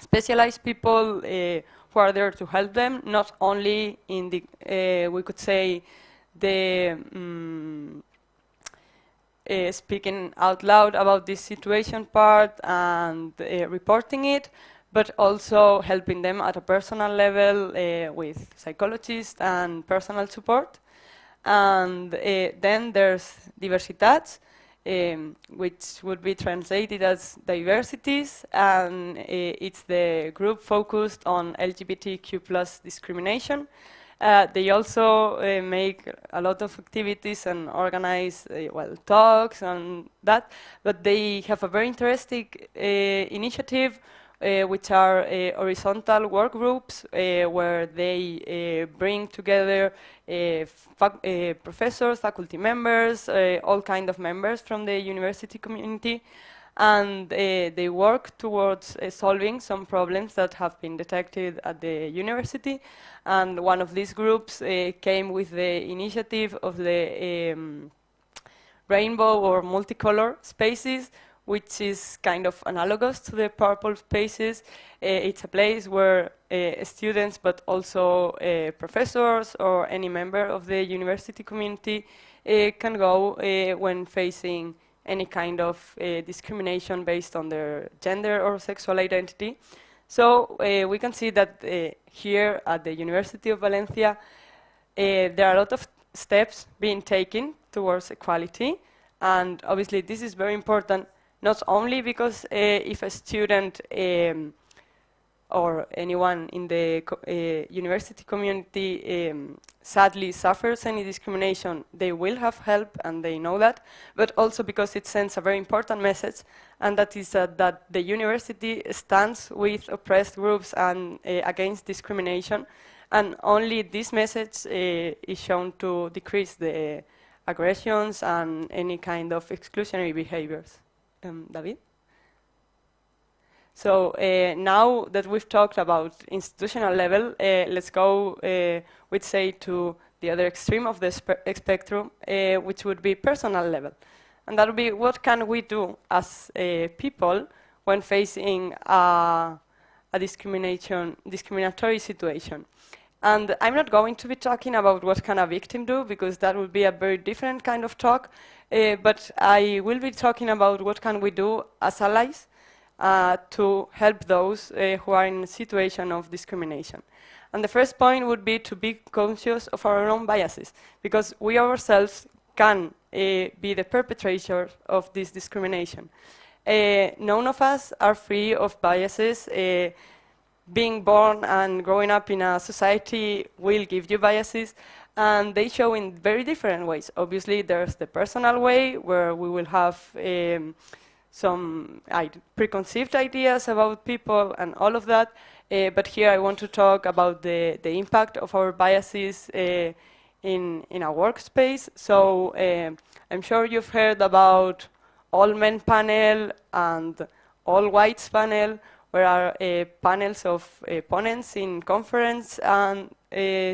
specialized people who are there to help them, not only in the, we could say, the speaking out loud about this situation part and reporting it, but also helping them at a personal level with psychologists and personal support. And then there's Diversitats, which would be translated as diversities, and it's the group focused on LGBTQ+ discrimination. They also make a lot of activities and organize talks and that, but they have a very interesting initiative, which are horizontal work groups where they bring together professors, faculty members, all kinds of members from the university community, and they work towards solving some problems that have been detected at the university. And one of these groups came with the initiative of the rainbow or multicolor spaces, which is kind of analogous to the purple spaces. It's a place where students, but also professors or any member of the university community can go when facing any kind of discrimination based on their gender or sexual identity. So we can see that here at the University of Valencia, there are a lot of steps being taken towards equality. And obviously this is very important, not only because if a student or anyone in the university community sadly suffers any discrimination, they will have help, and they know that, but also because it sends a very important message, and that is that the university stands with oppressed groups and against discrimination, and only this message is shown to decrease the aggressions and any kind of exclusionary behaviors. David? So now that we've talked about institutional level, let's go, we'd say, to the other extreme of the spectrum, which would be personal level. And that would be, what can we do as people when facing a discriminatory situation? And I'm not going to be talking about what can a victim do, because that would be a very different kind of talk, but I will be talking about what can we do as allies to help those who are in a situation of discrimination. And the first point would be to be conscious of our own biases, because we ourselves can be the perpetrators of this discrimination. None of us are free of biases. Being born and growing up in a society will give you biases, and they show in very different ways. Obviously, there's the personal way, where we will have some preconceived ideas about people and all of that, but here I want to talk about the impact of our biases in a workspace. So I'm sure you've heard about all men panel and all whites panel, where are panels of ponents in conference and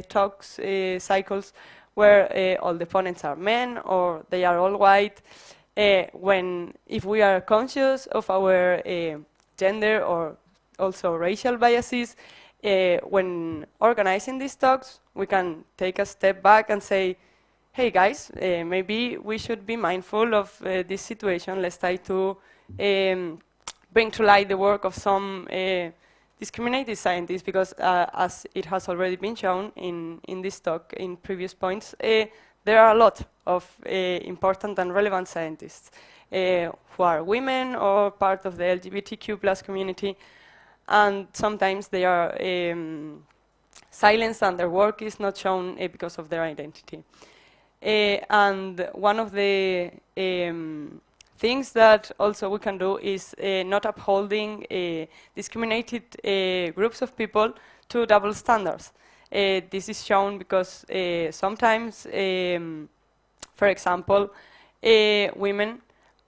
talks cycles, where all the ponents are men or they are all white. If we are conscious of our gender or also racial biases, when organizing these talks, we can take a step back and say, hey guys, maybe we should be mindful of this situation. Let's try to bring to light the work of some discriminated scientists, because as it has already been shown in this talk, in previous points, there are a lot of important and relevant scientists who are women or part of the LGBTQ+ community, and sometimes they are silenced and their work is not shown because of their identity. And one of the things that also we can do is not upholding discriminated groups of people to double standards. This is shown because sometimes, for example, women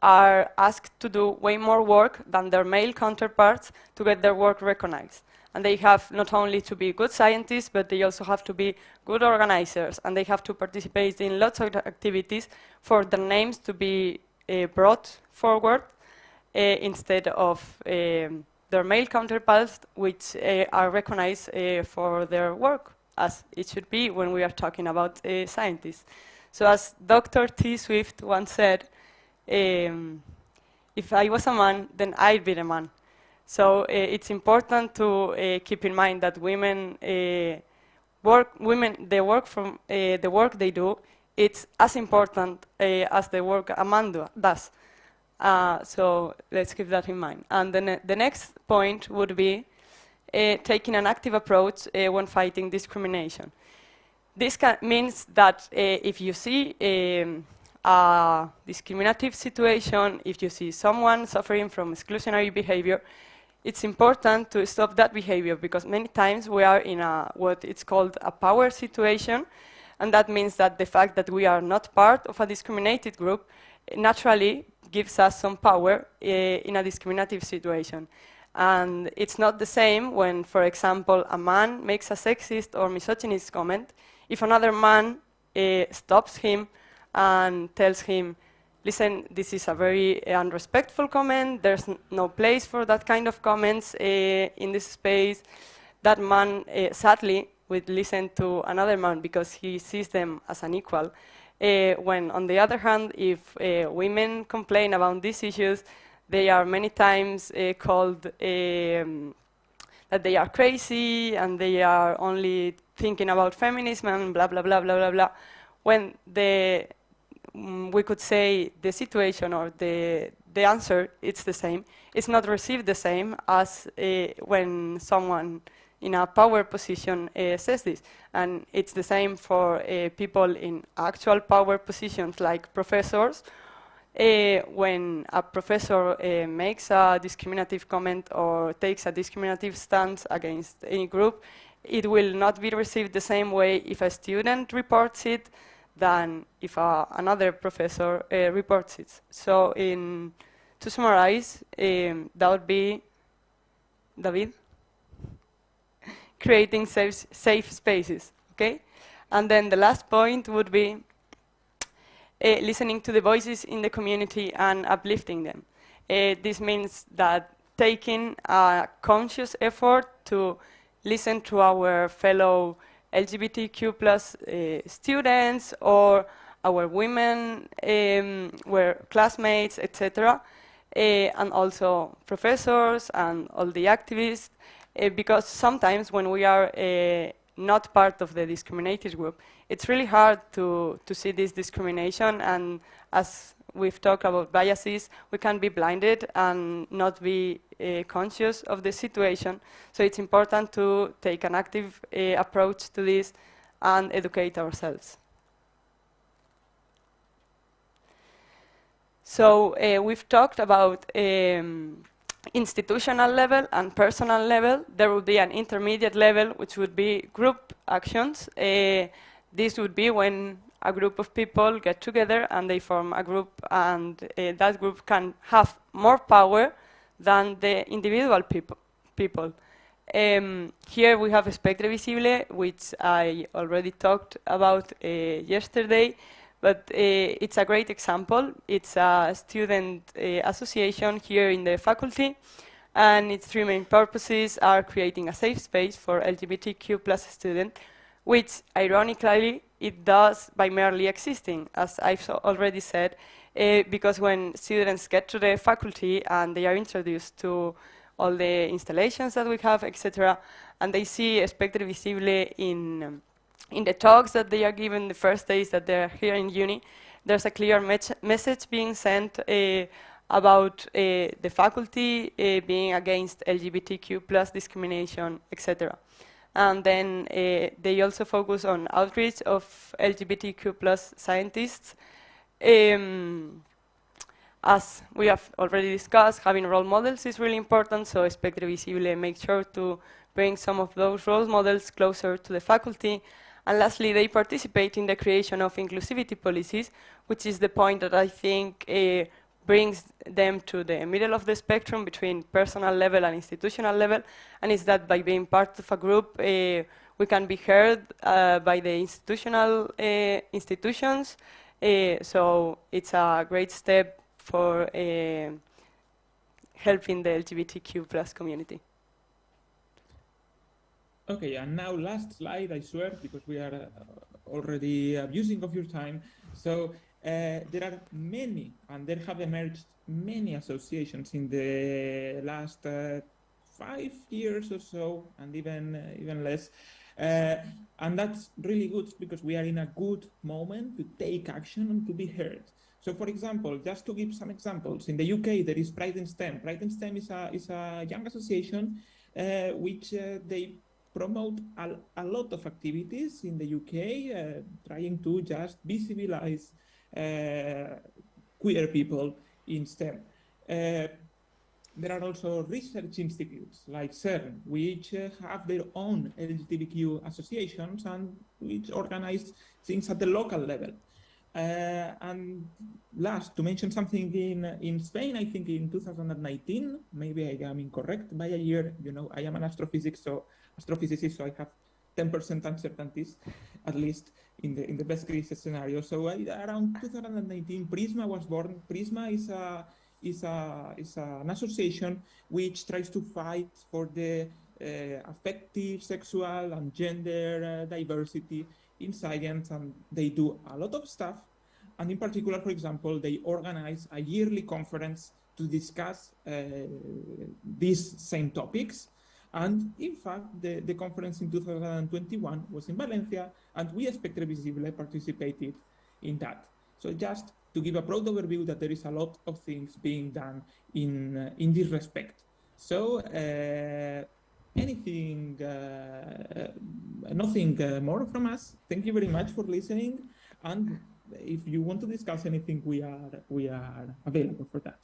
are asked to do way more work than their male counterparts to get their work recognized. And they have not only to be good scientists, but they also have to be good organizers, and they have to participate in lots of activities for their names to be brought forward instead of their male counterparts, which are recognized for their work, as it should be when we are talking about scientists. So as Dr. T. Swift once said, if I was a man, then I'd be the man. So it's important to keep in mind that the work they do, it's as important as the work a man does. So let's keep that in mind. And the next point would be taking an active approach when fighting discrimination. This means that if you see a discriminative situation, if you see someone suffering from exclusionary behavior, it's important to stop that behavior, because many times we are in what it's called a power situation, and that means that the fact that we are not part of a discriminated group naturally gives us some power in a discriminative situation. And it's not the same when, for example, a man makes a sexist or misogynist comment. If another man stops him and tells him, listen, this is a very unrespectful comment, there's no place for that kind of comments in this space, that man sadly would listen to another man because he sees them as an equal. When on the other hand, if women complain about these issues, they are many times called that they are crazy and they are only thinking about feminism and blah, blah, blah, blah, blah, blah. When we could say the situation or the the answer it's the same. It's not received the same as when someone in a power position says this. And it's the same for people in actual power positions like professors. When a professor makes a discriminative comment or takes a discriminative stance against any group, it will not be received the same way if a student reports it than if another professor reports it. So to summarize, that would be, David? Creating safe spaces, okay? And then the last point would be listening to the voices in the community and uplifting them. This means that taking a conscious effort to listen to our fellow LGBTQ plus students or our women, classmates, etc., and also professors and all the activists, because sometimes when we are not part of the discriminated group, it's really hard to see this discrimination, and as we've talked about biases, we can be blinded and not be conscious of the situation. So it's important to take an active approach to this and educate ourselves. So we've talked about institutional level and personal level. There would be an intermediate level, which would be group actions. This would be when a group of people get together and they form a group, and that group can have more power than the individual people. Here we have Espectre Visible, which I already talked about yesterday, but it's a great example. It's a student association here in the faculty, and its three main purposes are creating a safe space for LGBTQ plus students, which ironically it does by merely existing, as I've already said, because when students get to the faculty and they are introduced to all the installations that we have, etc., and they see Espectre Visible in the talks that they are given the first days that they're here in uni, there's a clear message being sent about the faculty being against LGBTQ plus discrimination, etc. And then they also focus on outreach of LGBTQ plus scientists. As we have already discussed, having role models is really important, so Espectre Visible makes sure to bring some of those role models closer to the faculty. And lastly, they participate in the creation of inclusivity policies, which is the point that I think brings them to the middle of the spectrum between personal level and institutional level, and is that by being part of a group, we can be heard by the institutional institutions. So it's a great step for helping the LGBTQ plus community. Okay, and now last slide, I swear, because we are already abusing of your time. So there are many, and there have emerged many associations in the last 5 years or so, and even less. And that's really good because we are in a good moment to take action and to be heard. So, for example, just to give some examples, in the UK there is Pride in STEM. Pride in STEM is a young association which they promote a lot of activities in the UK, trying to just visibilize queer people in STEM. There are also research institutes like CERN, which have their own LGBTQ associations and which organize things at the local level. And last, to mention something in Spain, I think in 2019, maybe I am incorrect by a year, you know, I am an astrophysicist, so I have 10% uncertainties, at least in the best case scenario. So around 2019, Prisma was born. Prisma is an association which tries to fight for the affective, sexual, and gender diversity in science, and they do a lot of stuff. And in particular, for example, they organize a yearly conference to discuss these same topics. And in fact, the conference in 2021 was in Valencia, and we, Espectre Visible, participated in that. So just to give a broad overview that there is a lot of things being done in this respect. So nothing more from us. Thank you very much for listening, and if you want to discuss anything, we are available for that.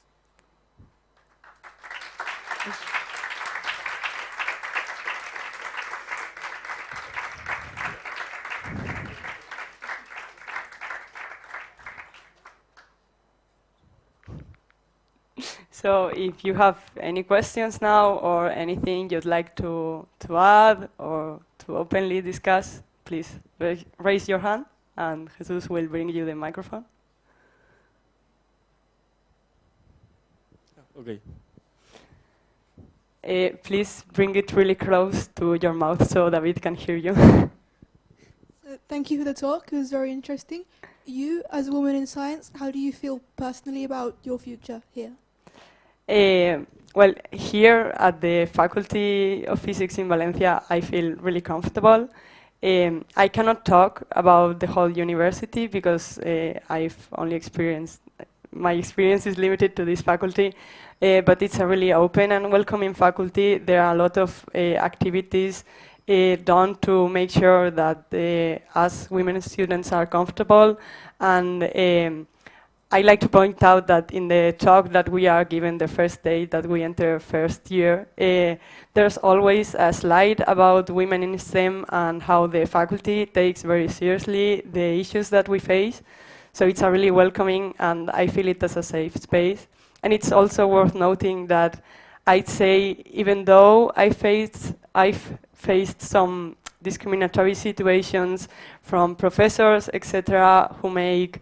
So if you have any questions now or anything you'd like to add or to openly discuss, please raise your hand and Jesus will bring you the microphone. Okay. Please bring it really close to your mouth so David can hear you. Thank you for the talk. It was very interesting. You, as a woman in science, how do you feel personally about your future here? Well, here at the Faculty of Physics in Valencia, I feel really comfortable. I cannot talk about the whole university because I've only experienced, my experience is limited to this faculty, but it's a really open and welcoming faculty. There are a lot of activities done to make sure that us women students are comfortable, and I like to point out that in the talk that we are given the first day that we enter first year, there's always a slide about women in STEM and how the faculty takes very seriously the issues that we face. So it's a really welcoming, and I feel it as a safe space. And it's also worth noting that I'd say, even though I've faced some discriminatory situations from professors, etc., who make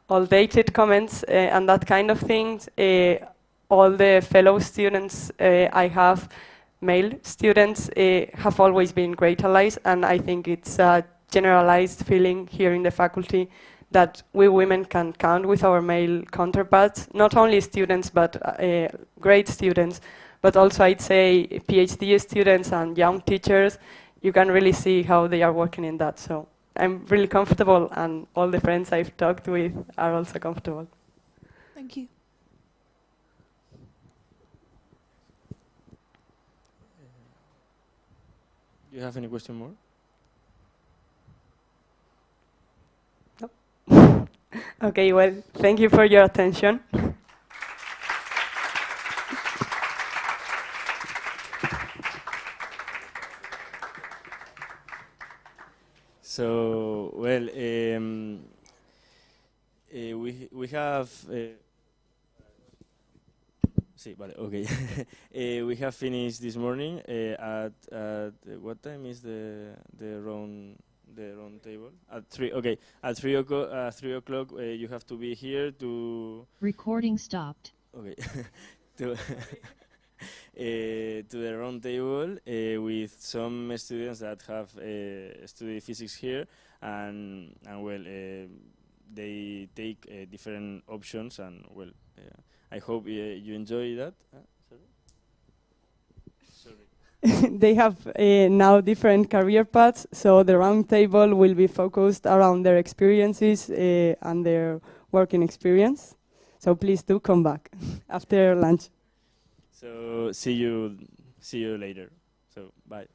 all dated comments and that kind of things, all the fellow students I have, male students, have always been great allies, and I think it's a generalized feeling here in the faculty that we women can count with our male counterparts, not only students, but great students, but also I'd say PhD students and young teachers. You can really see how they are working in that. So I'm really comfortable, and all the friends I've talked with are also comfortable. Thank you. Do you have any question more? No? Okay, well, thank you for your attention. So, well, we have. Sí, vale, okay. We have finished this morning. At what time is the round table? At 3. Okay, at 3 o'clock. 3 o'clock, you have to be here to. Recording stopped. Okay. To the round table with some students that have studied physics here, and well, they take different options, and well, I hope you enjoy that. Sorry. They have now different career paths, so the round table will be focused around their experiences and their working experience. So please do come back after lunch. So see you later. So bye.